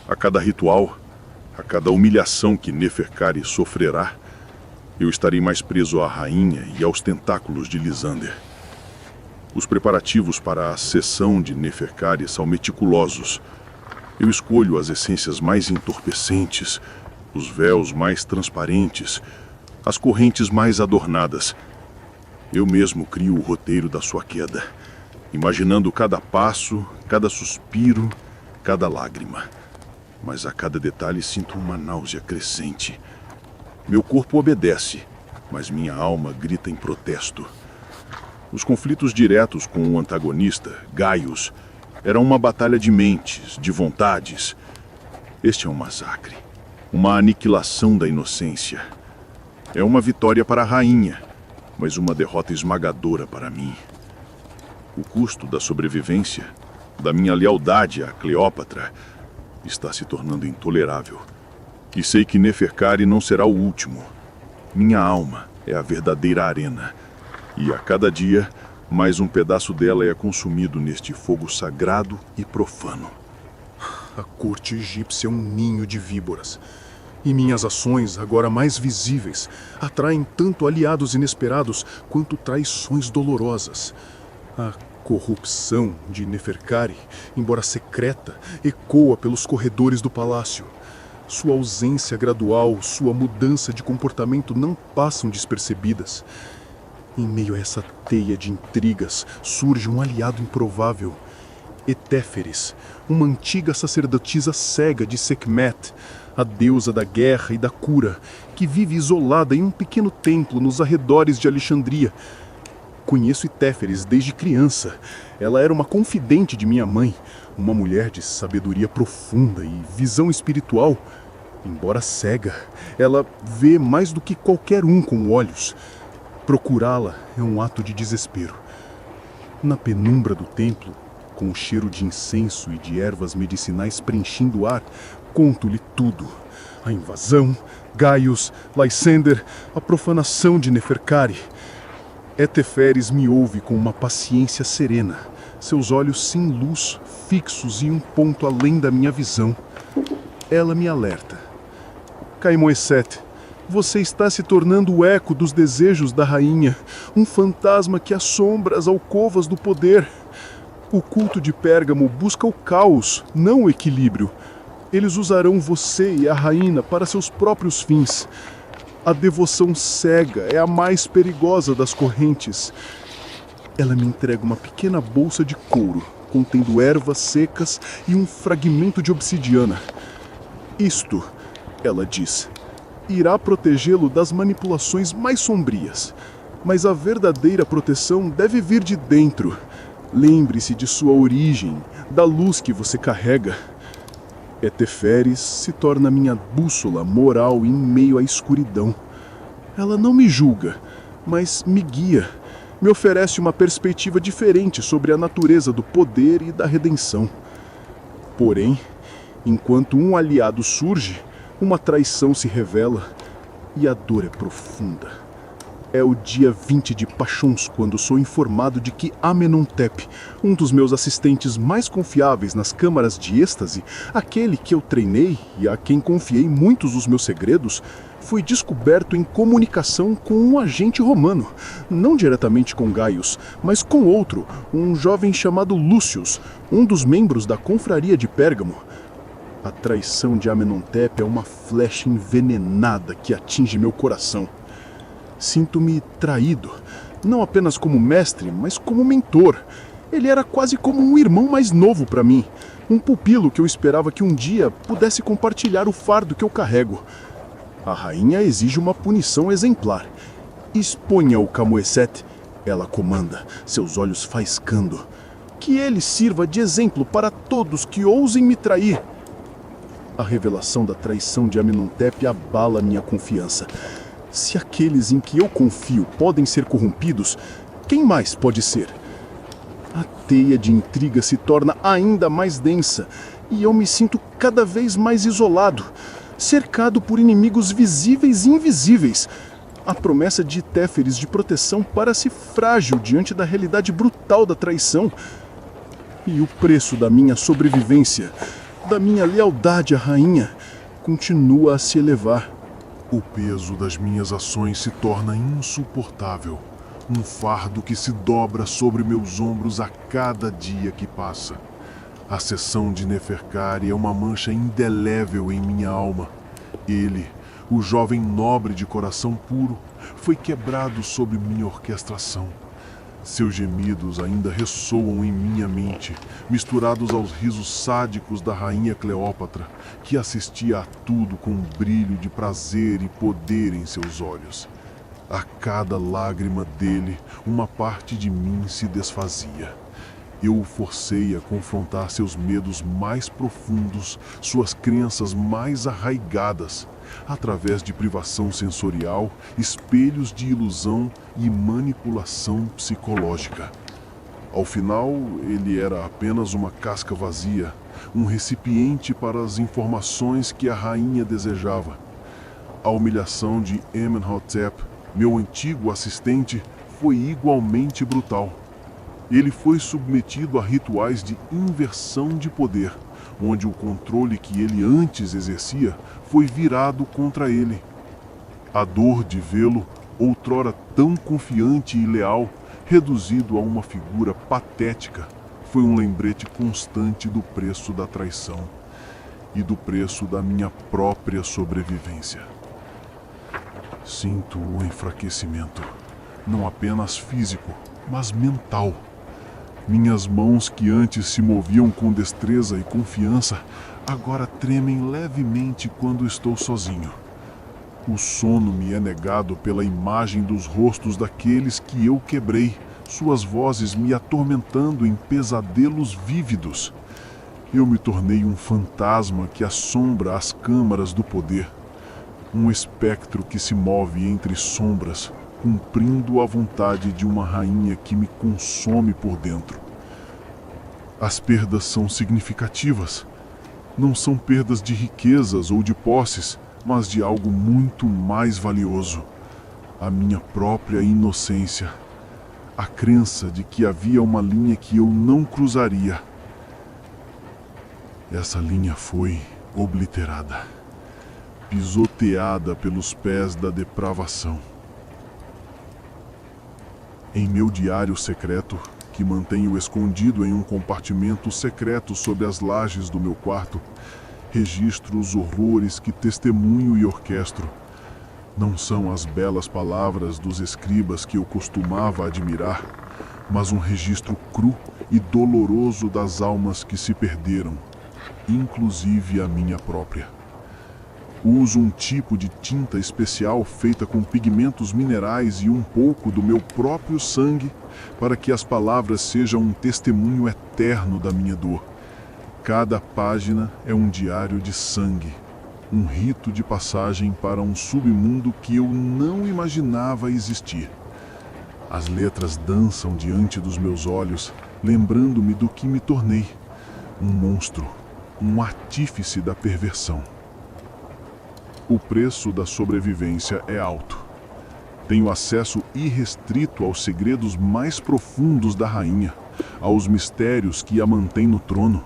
A cada ritual, a cada humilhação que Neferkari sofrerá, eu estarei mais preso à rainha e aos tentáculos de Lysander. Os preparativos para a sessão de Neferkari são meticulosos. Eu escolho as essências mais entorpecentes, os véus mais transparentes, as correntes mais adornadas. Eu mesmo crio o roteiro da sua queda, imaginando cada passo, cada suspiro, cada lágrima. Mas a cada detalhe sinto uma náusea crescente. Meu corpo obedece, mas minha alma grita em protesto. Os conflitos diretos com o antagonista, Gaius, eram uma batalha de mentes, de vontades. Este é um massacre, uma aniquilação da inocência. É uma vitória para a rainha, mas uma derrota esmagadora para mim. O custo da sobrevivência, da minha lealdade a Cleópatra, está se tornando intolerável. E sei que Neferkari não será o último. Minha alma é a verdadeira arena. E a cada dia, mais um pedaço dela é consumido neste fogo sagrado e profano. A corte egípcia é um ninho de víboras. E minhas ações, agora mais visíveis, atraem tanto aliados inesperados quanto traições dolorosas. A corrupção de Neferkari, embora secreta, ecoa pelos corredores do palácio. Sua ausência gradual, sua mudança de comportamento não passam despercebidas. Em meio a essa teia de intrigas, surge um aliado improvável. Etéferes, uma antiga sacerdotisa cega de Sekhmet, a deusa da guerra e da cura, que vive isolada em um pequeno templo nos arredores de Alexandria. Conheço Etéferes desde criança. Ela era uma confidente de minha mãe, uma mulher de sabedoria profunda e visão espiritual. Embora cega, ela vê mais do que qualquer um com olhos. Procurá-la é um ato de desespero. Na penumbra do templo, com o cheiro de incenso e de ervas medicinais preenchendo o ar, conto-lhe tudo. A invasão, Gaius, Lysander, a profanação de Neferkari. Etéferes me ouve com uma paciência serena, seus olhos sem luz, fixos em um ponto além da minha visão. Ela me alerta. Caimoesete, você está se tornando o eco dos desejos da rainha, um fantasma que assombra as alcovas do poder. O culto de Pérgamo busca o caos, não o equilíbrio. Eles usarão você e a rainha para seus próprios fins. A devoção cega é a mais perigosa das correntes. Ela me entrega uma pequena bolsa de couro, contendo ervas secas e um fragmento de obsidiana. Isto, ela diz, irá protegê-lo das manipulações mais sombrias. Mas a verdadeira proteção deve vir de dentro. Lembre-se de sua origem, da luz que você carrega. Etéferes se torna minha bússola moral em meio à escuridão. Ela não me julga, mas me guia. Me oferece uma perspectiva diferente sobre a natureza do poder e da redenção. Porém, enquanto um aliado surge, uma traição se revela e a dor é profunda. É o dia 20 de Pachons quando sou informado de que Amenhotep, um dos meus assistentes mais confiáveis nas câmaras de êxtase, aquele que eu treinei e a quem confiei muitos dos meus segredos, foi descoberto em comunicação com um agente romano, não diretamente com Gaius, mas com outro, um jovem chamado Lúcius, um dos membros da confraria de Pérgamo. A traição de Amenhotep é uma flecha envenenada que atinge meu coração. Sinto-me traído, não apenas como mestre, mas como mentor. Ele era quase como um irmão mais novo para mim, um pupilo que eu esperava que um dia pudesse compartilhar o fardo que eu carrego. A rainha exige uma punição exemplar. Exponha o Camoecete, ela comanda, seus olhos faiscando. Que ele sirva de exemplo para todos que ousem me trair. A revelação da traição de Amenhotep abala minha confiança. Se aqueles em que eu confio podem ser corrompidos, quem mais pode ser? A teia de intriga se torna ainda mais densa e eu me sinto cada vez mais isolado, cercado por inimigos visíveis e invisíveis. A promessa de Téferes de proteção parece frágil diante da realidade brutal da traição. E o preço da minha sobrevivência, da minha lealdade à rainha, continua a se elevar. O peso das minhas ações se torna insuportável. Um fardo que se dobra sobre meus ombros a cada dia que passa. A sessão de Neferkari é uma mancha indelével em minha alma. Ele, o jovem nobre de coração puro, foi quebrado sob minha orquestração. Seus gemidos ainda ressoam em minha mente, misturados aos risos sádicos da rainha Cleópatra, que assistia a tudo com um brilho de prazer e poder em seus olhos. A cada lágrima dele, uma parte de mim se desfazia. Eu o forcei a confrontar seus medos mais profundos, suas crenças mais arraigadas, através de privação sensorial, espelhos de ilusão e manipulação psicológica. Ao final, ele era apenas uma casca vazia, um recipiente para as informações que a rainha desejava. A humilhação de Amenhotep, meu antigo assistente, foi igualmente brutal. Ele foi submetido a rituais de inversão de poder, onde o controle que ele antes exercia foi virado contra ele. A dor de vê-lo, outrora tão confiante e leal, reduzido a uma figura patética, foi um lembrete constante do preço da traição e do preço da minha própria sobrevivência. Sinto o enfraquecimento, não apenas físico, mas mental. Minhas mãos, que antes se moviam com destreza e confiança, agora tremem levemente quando estou sozinho. O sono me é negado pela imagem dos rostos daqueles que eu quebrei, suas vozes me atormentando em pesadelos vívidos. Eu me tornei um fantasma que assombra as câmaras do poder, um espectro que se move entre sombras, cumprindo a vontade de uma rainha que me consome por dentro. As perdas são significativas. Não são perdas de riquezas ou de posses, mas de algo muito mais valioso: a minha própria inocência. A crença de que havia uma linha que eu não cruzaria. Essa linha foi obliterada, pisoteada pelos pés da depravação. Em meu diário secreto, que mantenho escondido em um compartimento secreto sob as lajes do meu quarto, registro os horrores que testemunho e orquestro. Não são as belas palavras dos escribas que eu costumava admirar, mas um registro cru e doloroso das almas que se perderam, inclusive a minha própria. Uso um tipo de tinta especial feita com pigmentos minerais e um pouco do meu próprio sangue para que as palavras sejam um testemunho eterno da minha dor. Cada página é um diário de sangue, um rito de passagem para um submundo que eu não imaginava existir. As letras dançam diante dos meus olhos, lembrando-me do que me tornei: um monstro, um artífice da perversão. O preço da sobrevivência é alto. Tenho acesso irrestrito aos segredos mais profundos da rainha, aos mistérios que a mantêm no trono.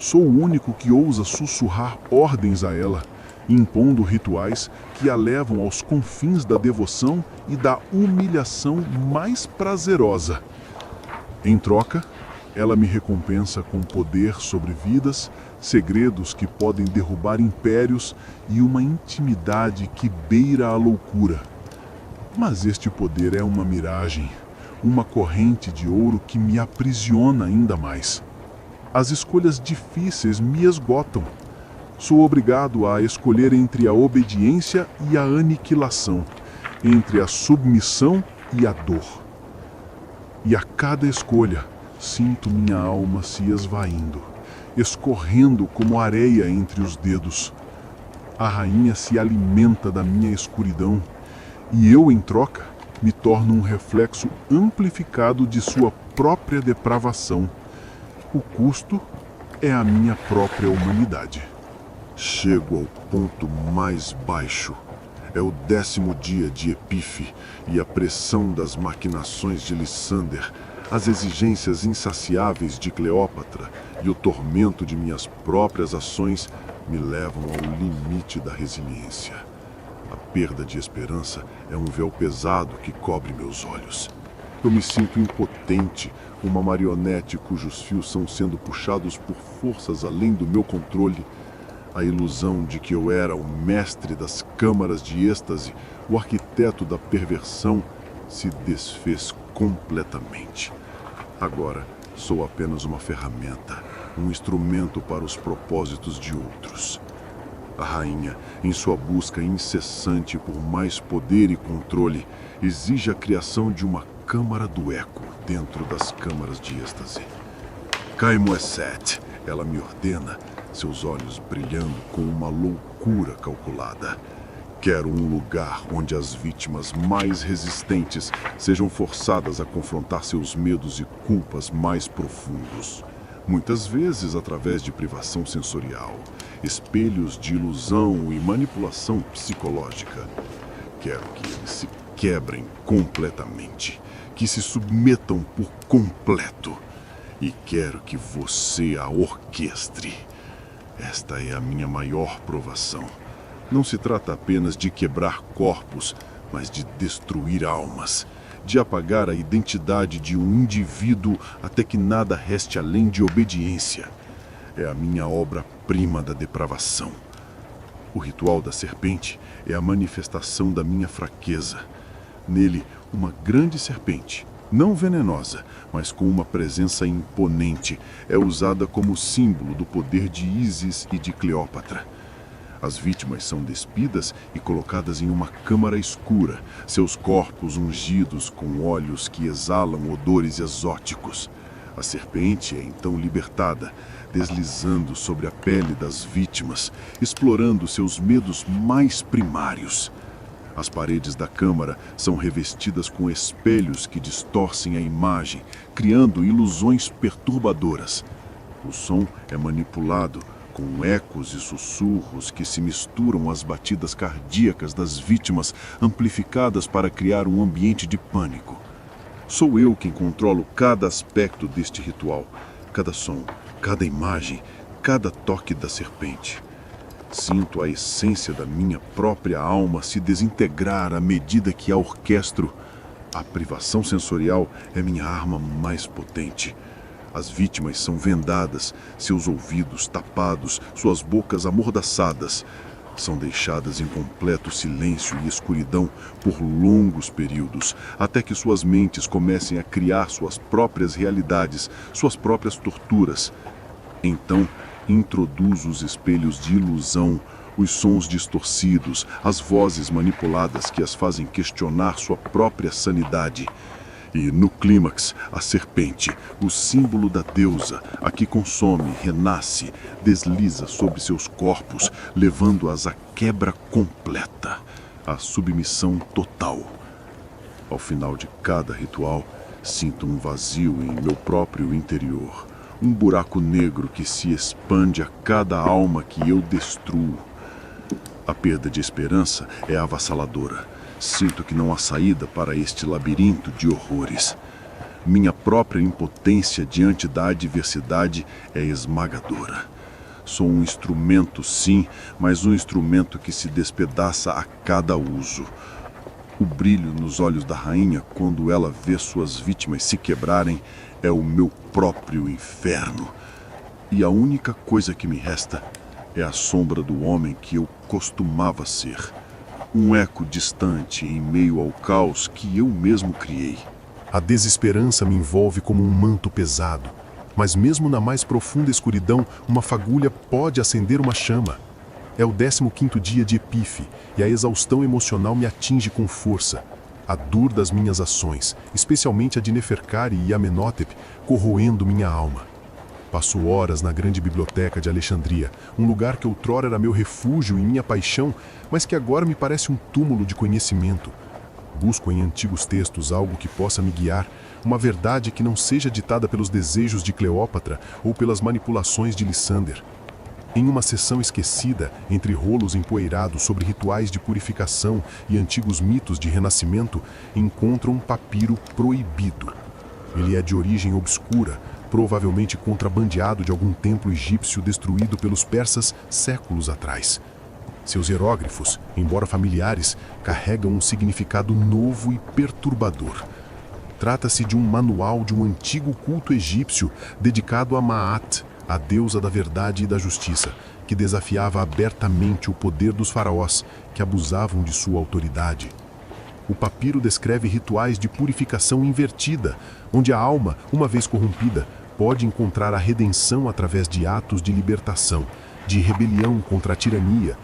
Sou o único que ousa sussurrar ordens a ela, impondo rituais que a levam aos confins da devoção e da humilhação mais prazerosa. Em troca, ela me recompensa com poder sobre vidas, segredos que podem derrubar impérios e uma intimidade que beira a loucura. Mas este poder é uma miragem, uma corrente de ouro que me aprisiona ainda mais. As escolhas difíceis me esgotam. Sou obrigado a escolher entre a obediência e a aniquilação, entre a submissão e a dor. E a cada escolha, sinto minha alma se esvaindo, escorrendo como areia entre os dedos. A rainha se alimenta da minha escuridão, e eu, em troca, me torno um reflexo amplificado de sua própria depravação. O custo é a minha própria humanidade. Chego ao ponto mais baixo. É o 10º dia de Epífe e a pressão das maquinações de Lissander, as exigências insaciáveis de Cleópatra e o tormento de minhas próprias ações me levam ao limite da resiliência. A perda de esperança é um véu pesado que cobre meus olhos. Eu me sinto impotente, uma marionete cujos fios são sendo puxados por forças além do meu controle. A ilusão de que eu era o mestre das câmaras de êxtase, o arquiteto da perversão, se desfez completamente. Agora sou apenas uma ferramenta, um instrumento para os propósitos de outros. A rainha, em sua busca incessante por mais poder e controle, exige a criação de uma câmara do eco dentro das câmaras de êxtase. Caimoesset, ela me ordena, seus olhos brilhando com uma loucura calculada. Quero um lugar onde as vítimas mais resistentes sejam forçadas a confrontar seus medos e culpas mais profundos. Muitas vezes através de privação sensorial, espelhos de ilusão e manipulação psicológica. Quero que eles se quebrem completamente, que se submetam por completo. E quero que você a orquestre. Esta é a minha maior provação. Não se trata apenas de quebrar corpos, mas de destruir almas, de apagar a identidade de um indivíduo até que nada reste além de obediência. É a minha obra-prima da depravação. O ritual da serpente é a manifestação da minha fraqueza. Nele, uma grande serpente, não venenosa, mas com uma presença imponente, é usada como símbolo do poder de Ísis e de Cleópatra. As vítimas são despidas e colocadas em uma câmara escura, seus corpos ungidos com óleos que exalam odores exóticos. A serpente é então libertada, deslizando sobre a pele das vítimas, explorando seus medos mais primários. As paredes da câmara são revestidas com espelhos que distorcem a imagem, criando ilusões perturbadoras. O som é manipulado com ecos e sussurros que se misturam às batidas cardíacas das vítimas, amplificadas para criar um ambiente de pânico. Sou eu quem controlo cada aspecto deste ritual, cada som, cada imagem, cada toque da serpente. Sinto a essência da minha própria alma se desintegrar à medida que a orquestro. A privação sensorial é minha arma mais potente. As vítimas são vendadas, seus ouvidos tapados, suas bocas amordaçadas. São deixadas em completo silêncio e escuridão por longos períodos, até que suas mentes comecem a criar suas próprias realidades, suas próprias torturas. Então, introduzo os espelhos de ilusão, os sons distorcidos, as vozes manipuladas que as fazem questionar sua própria sanidade. E, no clímax, a serpente, o símbolo da deusa, a que consome, renasce, desliza sobre seus corpos, levando-as à quebra completa, à submissão total. Ao final de cada ritual, sinto um vazio em meu próprio interior, um buraco negro que se expande a cada alma que eu destruo. A perda de esperança é avassaladora. Sinto que não há saída para este labirinto de horrores. Minha própria impotência diante da adversidade é esmagadora. Sou um instrumento, sim, mas um instrumento que se despedaça a cada uso. O brilho nos olhos da rainha quando ela vê suas vítimas se quebrarem é o meu próprio inferno. E a única coisa que me resta é a sombra do homem que eu costumava ser. Um eco distante em meio ao caos que eu mesmo criei. A desesperança me envolve como um manto pesado. Mas mesmo na mais profunda escuridão, uma fagulha pode acender uma chama. É o 15º dia de Epife, e a exaustão emocional me atinge com força. A dor das minhas ações, especialmente a de Neferkari e Amenhotep, corroendo minha alma. Passo horas na grande biblioteca de Alexandria, um lugar que outrora era meu refúgio e minha paixão, mas que agora me parece um túmulo de conhecimento. Busco em antigos textos algo que possa me guiar, uma verdade que não seja ditada pelos desejos de Cleópatra ou pelas manipulações de Lysander. Em uma sessão esquecida, entre rolos empoeirados sobre rituais de purificação e antigos mitos de renascimento, encontro um papiro proibido. Ele é de origem obscura, provavelmente contrabandeado de algum templo egípcio destruído pelos persas séculos atrás. Seus hieróglifos, embora familiares, carregam um significado novo e perturbador. Trata-se de um manual de um antigo culto egípcio dedicado a Maat, a deusa da verdade e da justiça, que desafiava abertamente o poder dos faraós, que abusavam de sua autoridade. O papiro descreve rituais de purificação invertida, onde a alma, uma vez corrompida, pode encontrar a redenção através de atos de libertação, de rebelião contra a tirania.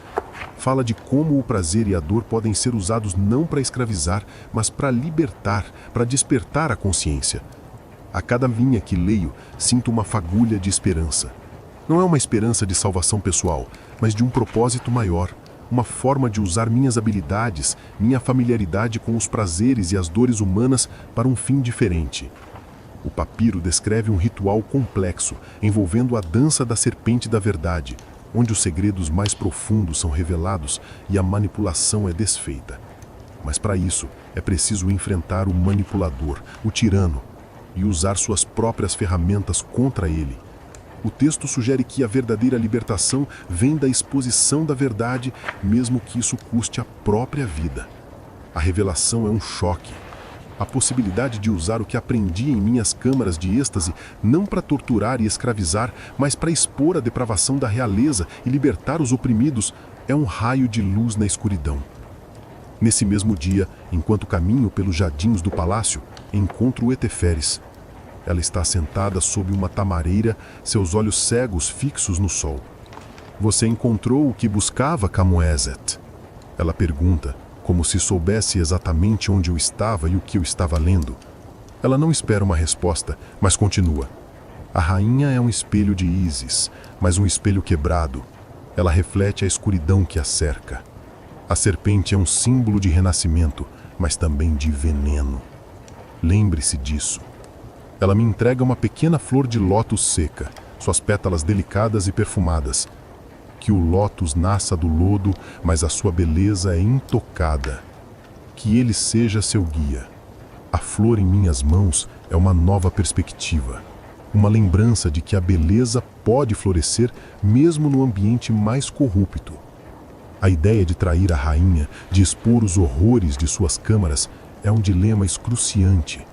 Fala de como o prazer e a dor podem ser usados não para escravizar, mas para libertar, para despertar a consciência. A cada linha que leio, sinto uma fagulha de esperança. Não é uma esperança de salvação pessoal, mas de um propósito maior, uma forma de usar minhas habilidades, minha familiaridade com os prazeres e as dores humanas para um fim diferente. O papiro descreve um ritual complexo, envolvendo a dança da serpente da verdade, onde os segredos mais profundos são revelados e a manipulação é desfeita. Mas para isso, é preciso enfrentar o manipulador, o tirano, e usar suas próprias ferramentas contra ele. O texto sugere que a verdadeira libertação vem da exposição da verdade, mesmo que isso custe a própria vida. A revelação é um choque. A possibilidade de usar o que aprendi em minhas câmaras de êxtase não para torturar e escravizar, mas para expor a depravação da realeza e libertar os oprimidos, é um raio de luz na escuridão. Nesse mesmo dia, enquanto caminho pelos jardins do palácio, encontro Eteferes. Ela está sentada sob uma tamareira, seus olhos cegos fixos no sol. Você encontrou o que buscava, Camoeset? Ela pergunta, como se soubesse exatamente onde eu estava e o que eu estava lendo. Ela não espera uma resposta, mas continua. A rainha é um espelho de Ísis, mas um espelho quebrado. Ela reflete a escuridão que a cerca. A serpente é um símbolo de renascimento, mas também de veneno. Lembre-se disso. Ela me entrega uma pequena flor de lótus seca, suas pétalas delicadas e perfumadas. Que o lótus nasça do lodo, mas a sua beleza é intocada. Que ele seja seu guia. A flor em minhas mãos é uma nova perspectiva. Uma lembrança de que a beleza pode florescer mesmo no ambiente mais corrupto. A ideia de trair a rainha, de expor os horrores de suas câmaras, é um dilema excruciante.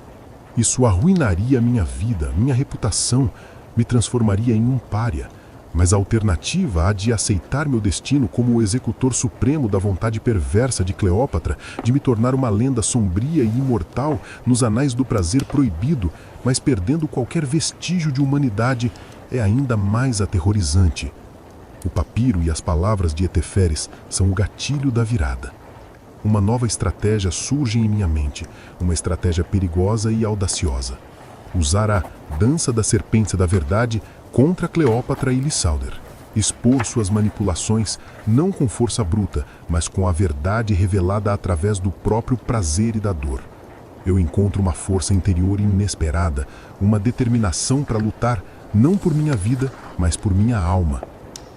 Isso arruinaria minha vida, minha reputação, me transformaria em um pária. Mas a alternativa, a de aceitar meu destino como o executor supremo da vontade perversa de Cleópatra, de me tornar uma lenda sombria e imortal nos anais do prazer proibido, mas perdendo qualquer vestígio de humanidade, é ainda mais aterrorizante. O papiro e as palavras de Eteferes são o gatilho da virada. Uma nova estratégia surge em minha mente, uma estratégia perigosa e audaciosa. Usar a dança da serpente da verdade contra Cleópatra e Lysander. Expor suas manipulações não com força bruta, mas com a verdade revelada através do próprio prazer e da dor. Eu encontro uma força interior inesperada, uma determinação para lutar, não por minha vida, mas por minha alma.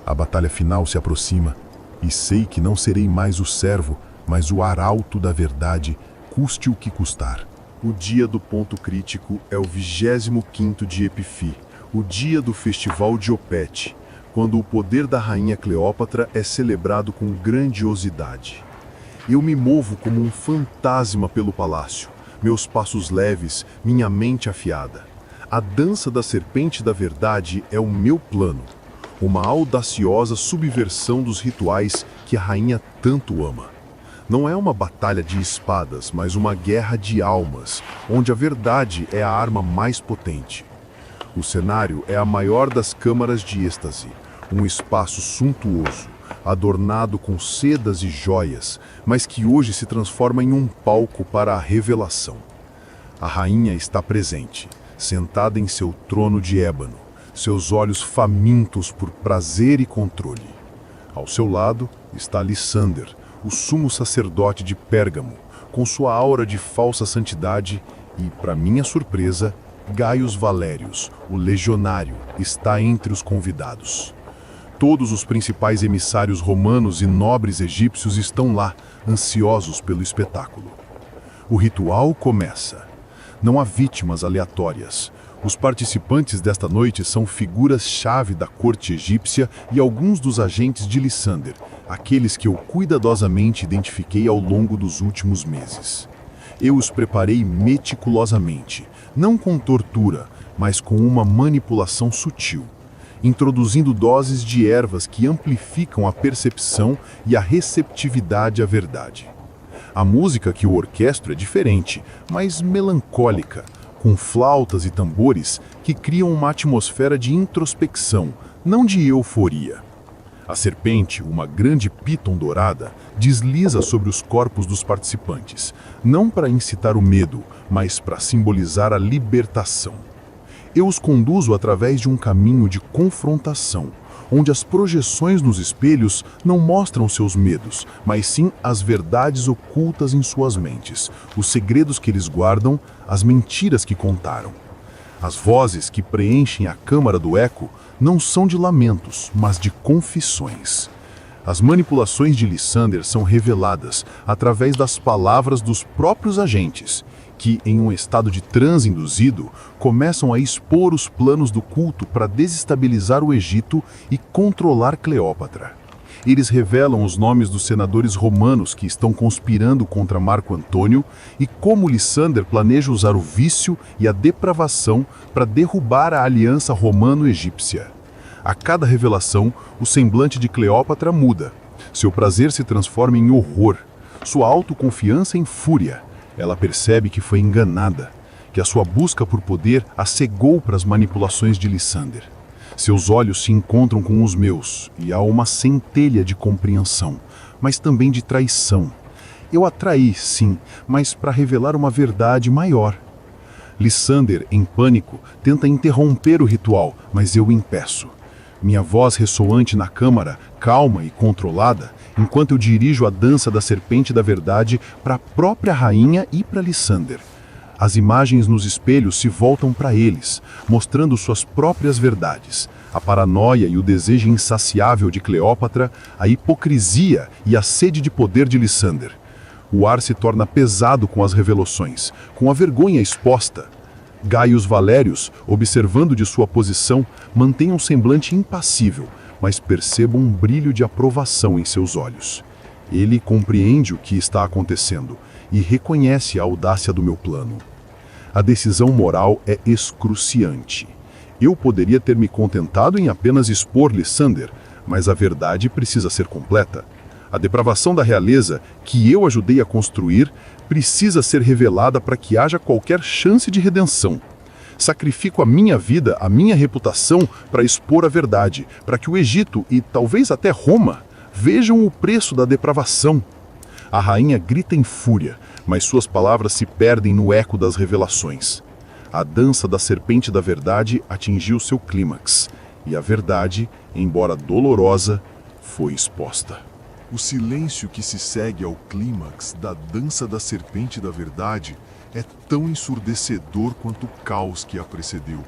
A batalha final se aproxima, e sei que não serei mais o servo, mas o arauto da verdade, custe o que custar. O dia do ponto crítico é o 25º de Epifi, o dia do festival de Opete, quando o poder da rainha Cleópatra é celebrado com grandiosidade. Eu me movo como um fantasma pelo palácio, meus passos leves, minha mente afiada. A dança da serpente da verdade é o meu plano, uma audaciosa subversão dos rituais que a rainha tanto ama. Não é uma batalha de espadas, mas uma guerra de almas, onde a verdade é a arma mais potente. O cenário é a maior das câmaras de êxtase, um espaço suntuoso, adornado com sedas e joias, mas que hoje se transforma em um palco para a revelação. A rainha está presente, sentada em seu trono de ébano, seus olhos famintos por prazer e controle. Ao seu lado está Lysander, o sumo sacerdote de Pérgamo, com sua aura de falsa santidade e, para minha surpresa, Gaius Valérius, o legionário, está entre os convidados. Todos os principais emissários romanos e nobres egípcios estão lá, ansiosos pelo espetáculo. O ritual começa. Não há vítimas aleatórias. Os participantes desta noite são figuras-chave da corte egípcia e alguns dos agentes de Lysander, aqueles que eu cuidadosamente identifiquei ao longo dos últimos meses. Eu os preparei meticulosamente, não com tortura, mas com uma manipulação sutil, introduzindo doses de ervas que amplificam a percepção e a receptividade à verdade. A música que eu orquestro é diferente, mas melancólica, com flautas e tambores que criam uma atmosfera de introspecção, não de euforia. A serpente, uma grande píton dourada, desliza sobre os corpos dos participantes, não para incitar o medo, mas para simbolizar a libertação. Eu os conduzo através de um caminho de confrontação, onde as projeções nos espelhos não mostram seus medos, mas sim as verdades ocultas em suas mentes, os segredos que eles guardam, as mentiras que contaram. As vozes que preenchem a câmara do eco não são de lamentos, mas de confissões. As manipulações de Lysander são reveladas através das palavras dos próprios agentes, que, em um estado de transe induzido, começam a expor os planos do culto para desestabilizar o Egito e controlar Cleópatra. Eles revelam os nomes dos senadores romanos que estão conspirando contra Marco Antônio e como Lysander planeja usar o vício e a depravação para derrubar a aliança romano-egípcia. A cada revelação, o semblante de Cleópatra muda. Seu prazer se transforma em horror, sua autoconfiança em fúria. Ela percebe que foi enganada, que a sua busca por poder a cegou para as manipulações de Lysander. Seus olhos se encontram com os meus e há uma centelha de compreensão, mas também de traição. Eu a traí, sim, mas para revelar uma verdade maior. Lysander, em pânico, tenta interromper o ritual, mas eu o impeço. Minha voz ressoante na câmara, calma e controlada, enquanto eu dirijo a dança da serpente da verdade para a própria rainha e para Lysander. As imagens nos espelhos se voltam para eles, mostrando suas próprias verdades, a paranoia e o desejo insaciável de Cleópatra, a hipocrisia e a sede de poder de Lysander. O ar se torna pesado com as revelações, com a vergonha exposta. Gaius Valérius, observando de sua posição, mantém um semblante impassível, mas percebo um brilho de aprovação em seus olhos. Ele compreende o que está acontecendo e reconhece a audácia do meu plano. A decisão moral é excruciante. Eu poderia ter me contentado em apenas expor Lysander, mas a verdade precisa ser completa. A depravação da realeza, que eu ajudei a construir, precisa ser revelada para que haja qualquer chance de redenção. Sacrifico a minha vida, a minha reputação, para expor a verdade, para que o Egito e talvez até Roma vejam o preço da depravação. A rainha grita em fúria, mas suas palavras se perdem no eco das revelações. A dança da serpente da verdade atingiu seu clímax, e a verdade, embora dolorosa, foi exposta. O silêncio que se segue ao clímax da dança da serpente da verdade é tão ensurdecedor quanto o caos que a precedeu.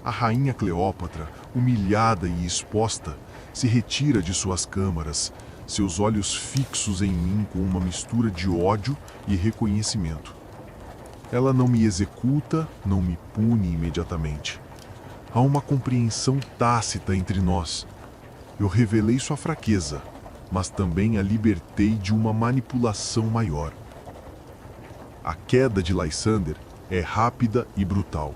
A rainha Cleópatra, humilhada e exposta, se retira de suas câmaras, seus olhos fixos em mim com uma mistura de ódio e reconhecimento. Ela não me executa, não me pune imediatamente. Há uma compreensão tácita entre nós. Eu revelei sua fraqueza, mas também a libertei de uma manipulação maior. A queda de Lysander é rápida e brutal.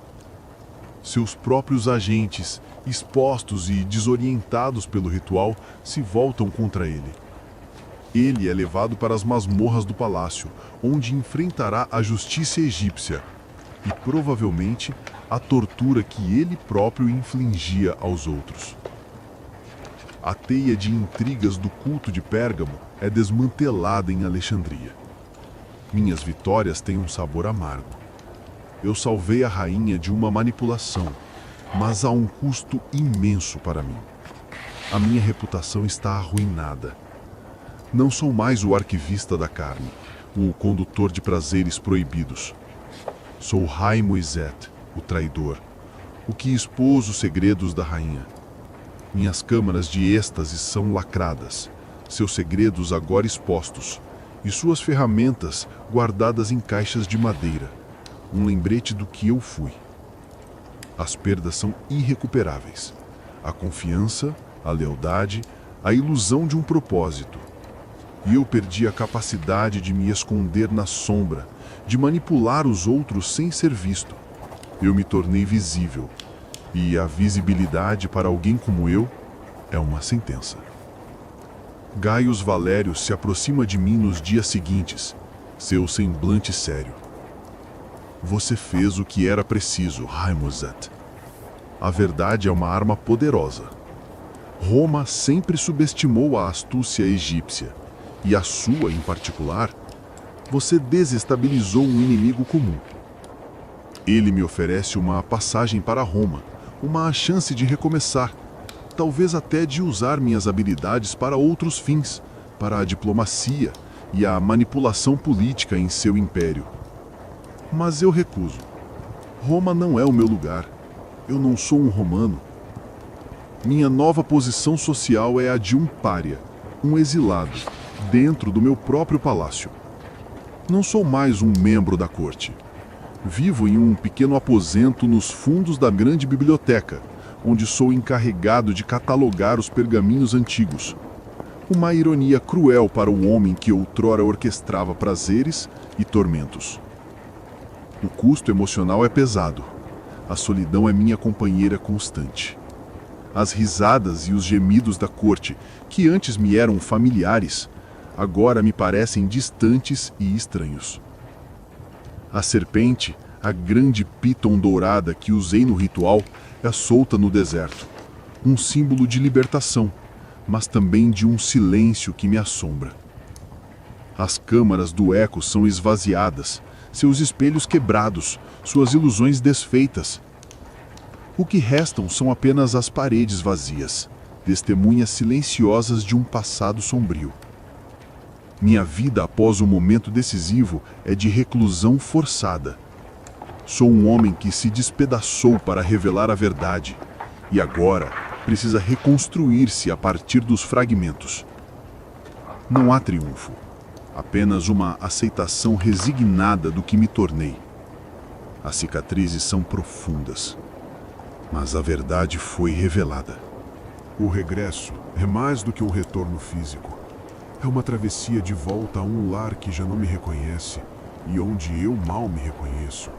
Seus próprios agentes, expostos e desorientados pelo ritual, se voltam contra ele. Ele é levado para as masmorras do palácio, onde enfrentará a justiça egípcia e, provavelmente, a tortura que ele próprio infligia aos outros. A teia de intrigas do culto de Pérgamo é desmantelada em Alexandria. Minhas vitórias têm um sabor amargo. Eu salvei a rainha de uma manipulação, mas a um custo imenso para mim. A minha reputação está arruinada. Não sou mais o arquivista da carne, o condutor de prazeres proibidos. Sou Haimoizet, o traidor, o que expôs os segredos da rainha. Minhas câmaras de êxtase são lacradas, seus segredos agora expostos, e suas ferramentas guardadas em caixas de madeira, um lembrete do que eu fui. As perdas são irrecuperáveis. A confiança, a lealdade, a ilusão de um propósito. E eu perdi a capacidade de me esconder na sombra, de manipular os outros sem ser visto. Eu me tornei visível, e a visibilidade para alguém como eu é uma sentença. Gaius Valério se aproxima de mim nos dias seguintes, seu semblante sério. Você fez o que era preciso, Haimoizet. A verdade é uma arma poderosa. Roma sempre subestimou a astúcia egípcia, e a sua em particular. Você desestabilizou um inimigo comum. Ele me oferece uma passagem para Roma, uma chance de recomeçar, talvez até de usar minhas habilidades para outros fins, para a diplomacia e a manipulação política em seu império. Mas eu recuso. Roma não é o meu lugar. Eu não sou um romano. Minha nova posição social é a de um pária, um exilado, dentro do meu próprio palácio. Não sou mais um membro da corte. Vivo em um pequeno aposento nos fundos da grande biblioteca, onde sou encarregado de catalogar os pergaminhos antigos. Uma ironia cruel para o homem que outrora orquestrava prazeres e tormentos. O custo emocional é pesado. A solidão é minha companheira constante. As risadas e os gemidos da corte, que antes me eram familiares, agora me parecem distantes e estranhos. A serpente, a grande píton dourada que usei no ritual, é solta no deserto. Um símbolo de libertação, mas também de um silêncio que me assombra. As câmaras do eco são esvaziadas, seus espelhos quebrados, suas ilusões desfeitas. O que restam são apenas as paredes vazias, testemunhas silenciosas de um passado sombrio. Minha vida após o momento decisivo é de reclusão forçada. Sou um homem que se despedaçou para revelar a verdade, e agora precisa reconstruir-se a partir dos fragmentos. Não há triunfo, apenas uma aceitação resignada do que me tornei. As cicatrizes são profundas, mas a verdade foi revelada. O regresso é mais do que um retorno físico. É uma travessia de volta a um lar que já não me reconhece e onde eu mal me reconheço.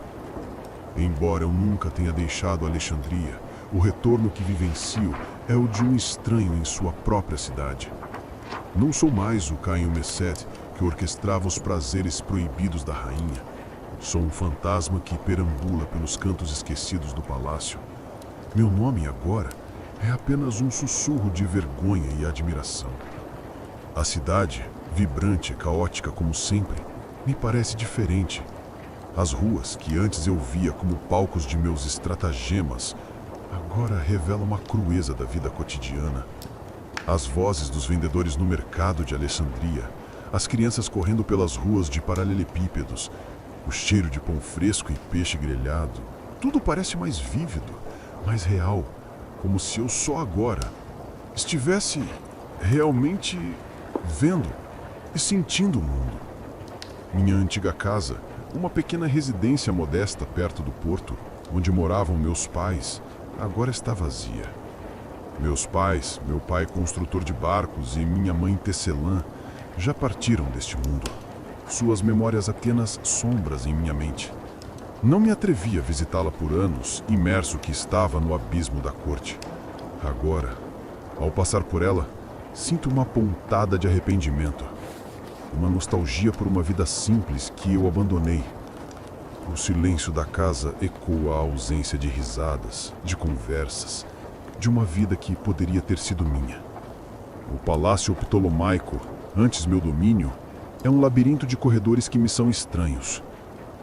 Embora eu nunca tenha deixado Alexandria, o retorno que vivencio é o de um estranho em sua própria cidade. Não sou mais o Caio Messet que orquestrava os prazeres proibidos da rainha. Sou um fantasma que perambula pelos cantos esquecidos do palácio. Meu nome agora é apenas um sussurro de vergonha e admiração. A cidade, vibrante e caótica como sempre, me parece diferente. As ruas, que antes eu via como palcos de meus estratagemas, agora revelam uma crueza da vida cotidiana. As vozes dos vendedores no mercado de Alexandria, as crianças correndo pelas ruas de paralelepípedos, o cheiro de pão fresco e peixe grelhado, tudo parece mais vívido, mais real, como se eu só agora estivesse realmente vendo e sentindo o mundo. Minha antiga casa, uma pequena residência modesta perto do porto, onde moravam meus pais, agora está vazia. Meus pais, meu pai construtor de barcos e minha mãe tecelã, já partiram deste mundo. Suas memórias apenas sombras em minha mente. Não me atrevi a visitá-la por anos, imerso que estava no abismo da corte. Agora, ao passar por ela, sinto uma pontada de arrependimento. Uma nostalgia por uma vida simples que eu abandonei. O silêncio da casa ecoa a ausência de risadas, de conversas, de uma vida que poderia ter sido minha. O palácio ptolomaico, antes meu domínio, é um labirinto de corredores que me são estranhos.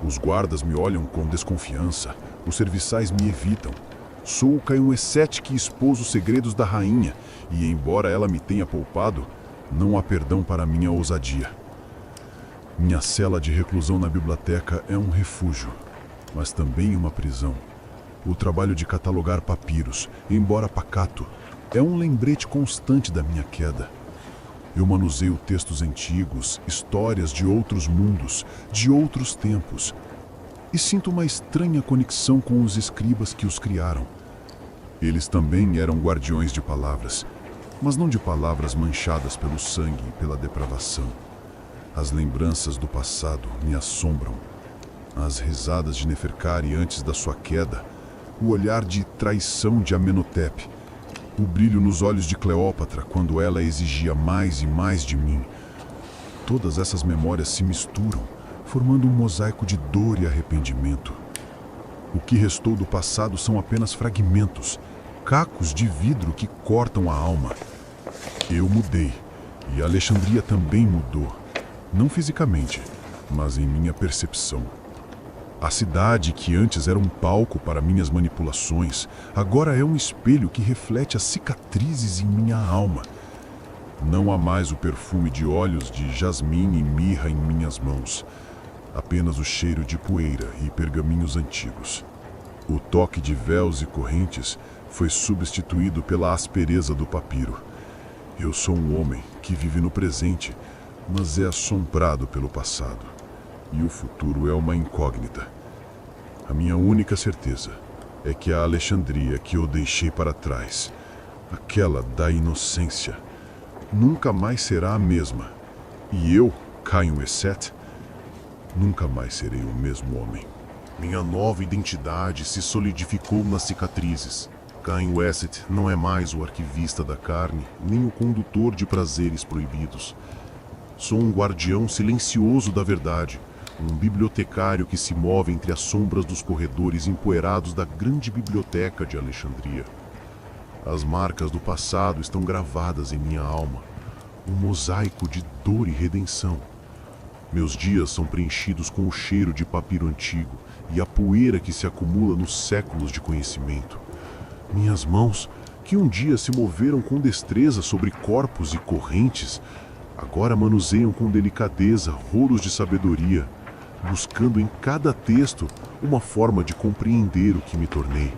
Os guardas me olham com desconfiança, os serviçais me evitam. Sou o Caium Essete que expôs os segredos da rainha, e embora ela me tenha poupado, não há perdão para minha ousadia. Minha cela de reclusão na biblioteca é um refúgio, mas também uma prisão. O trabalho de catalogar papiros, embora pacato, é um lembrete constante da minha queda. Eu manuseio textos antigos, histórias de outros mundos, de outros tempos, e sinto uma estranha conexão com os escribas que os criaram. Eles também eram guardiões de palavras, mas não de palavras manchadas pelo sangue e pela depravação. As lembranças do passado me assombram. As risadas de Neferkari antes da sua queda, o olhar de traição de Amenhotep, o brilho nos olhos de Cleópatra quando ela exigia mais e mais de mim. Todas essas memórias se misturam, formando um mosaico de dor e arrependimento. O que restou do passado são apenas fragmentos, cacos de vidro que cortam a alma. Eu mudei, e Alexandria também mudou. Não fisicamente, mas em minha percepção. A cidade, que antes era um palco para minhas manipulações, agora é um espelho que reflete as cicatrizes em minha alma. Não há mais o perfume de óleos de jasmim e mirra em minhas mãos. Apenas o cheiro de poeira e pergaminhos antigos. O toque de véus e correntes foi substituído pela aspereza do papiro. Eu sou um homem que vive no presente, mas é assombrado pelo passado. E o futuro é uma incógnita. A minha única certeza é que a Alexandria que eu deixei para trás, aquela da inocência, nunca mais será a mesma. E eu, Caium Essete, nunca mais serei o mesmo homem. Minha nova identidade se solidificou nas cicatrizes. Caium Essete não é mais o arquivista da carne, nem o condutor de prazeres proibidos. Sou um guardião silencioso da verdade, um bibliotecário que se move entre as sombras dos corredores empoeirados da grande biblioteca de Alexandria. As marcas do passado estão gravadas em minha alma, um mosaico de dor e redenção. Meus dias são preenchidos com o cheiro de papiro antigo e a poeira que se acumula nos séculos de conhecimento. Minhas mãos, que um dia se moveram com destreza sobre corpos e correntes, agora manuseiam com delicadeza rolos de sabedoria, buscando em cada texto uma forma de compreender o que me tornei.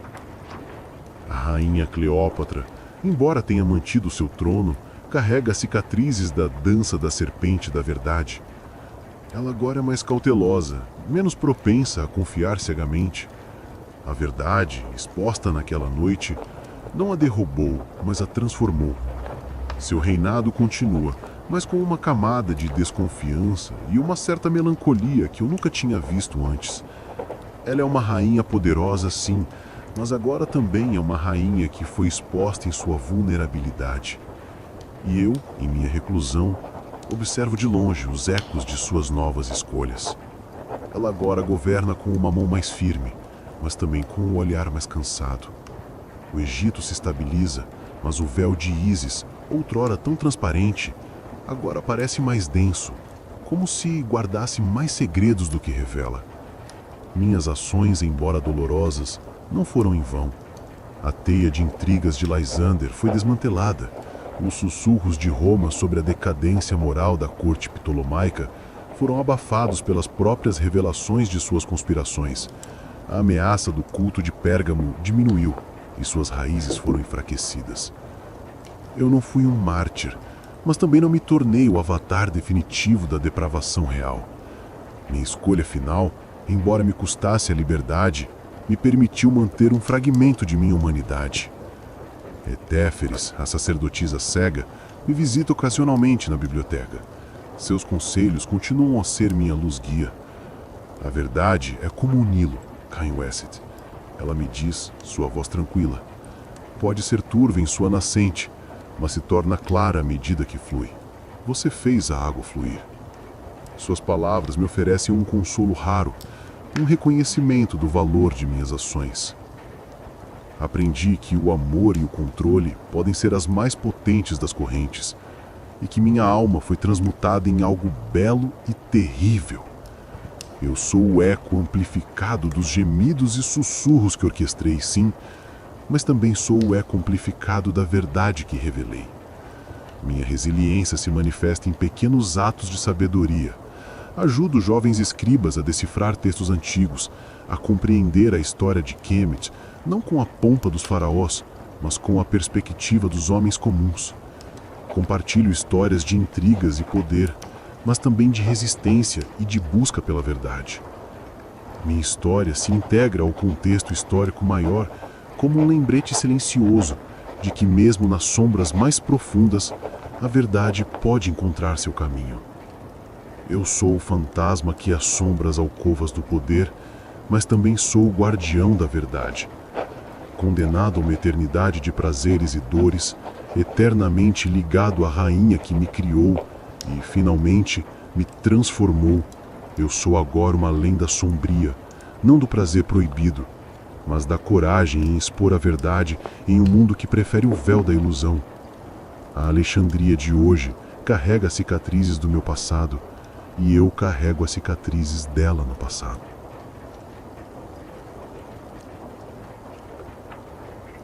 A rainha Cleópatra, embora tenha mantido seu trono, carrega cicatrizes da dança da serpente da verdade. Ela agora é mais cautelosa, menos propensa a confiar cegamente. A verdade, exposta naquela noite, não a derrubou, mas a transformou. Seu reinado continua, mas com uma camada de desconfiança e uma certa melancolia que eu nunca tinha visto antes. Ela é uma rainha poderosa, sim, mas agora também é uma rainha que foi exposta em sua vulnerabilidade. E eu, em minha reclusão, observo de longe os ecos de suas novas escolhas. Ela agora governa com uma mão mais firme, mas também com um olhar mais cansado. O Egito se estabiliza, mas o véu de Ísis, outrora tão transparente, agora parece mais denso, como se guardasse mais segredos do que revela. Minhas ações, embora dolorosas, não foram em vão. A teia de intrigas de Lysander foi desmantelada. Os sussurros de Roma sobre a decadência moral da corte ptolomaica foram abafados pelas próprias revelações de suas conspirações. A ameaça do culto de Pérgamo diminuiu e suas raízes foram enfraquecidas. Eu não fui um mártir, mas também não me tornei o avatar definitivo da depravação real. Minha escolha final, embora me custasse a liberdade, me permitiu manter um fragmento de minha humanidade. Etéferes, a sacerdotisa cega, me visita ocasionalmente na biblioteca. Seus conselhos continuam a ser minha luz guia. A verdade é como o Nilo, Cain Wessett. Ela me diz, sua voz tranquila. Pode ser turva em sua nascente, mas se torna clara à medida que flui. Você fez a água fluir. Suas palavras me oferecem um consolo raro, um reconhecimento do valor de minhas ações. Aprendi que o amor e o controle podem ser as mais potentes das correntes, e que minha alma foi transmutada em algo belo e terrível. Eu sou o eco amplificado dos gemidos e sussurros que orquestrei, sim, mas também sou o eco amplificado da verdade que revelei. Minha resiliência se manifesta em pequenos atos de sabedoria. Ajudo jovens escribas a decifrar textos antigos, a compreender a história de Kemet, não com a pompa dos faraós, mas com a perspectiva dos homens comuns. Compartilho histórias de intrigas e poder, mas também de resistência e de busca pela verdade. Minha história se integra ao contexto histórico maior como um lembrete silencioso de que mesmo nas sombras mais profundas, a verdade pode encontrar seu caminho. Eu sou o fantasma que assombra as alcovas do poder, mas também sou o guardião da verdade. Condenado a uma eternidade de prazeres e dores, eternamente ligado à rainha que me criou e, finalmente, me transformou, eu sou agora uma lenda sombria, não do prazer proibido, mas da coragem em expor a verdade em um mundo que prefere o véu da ilusão. A Alexandria de hoje carrega as cicatrizes do meu passado, e eu carrego as cicatrizes dela no passado.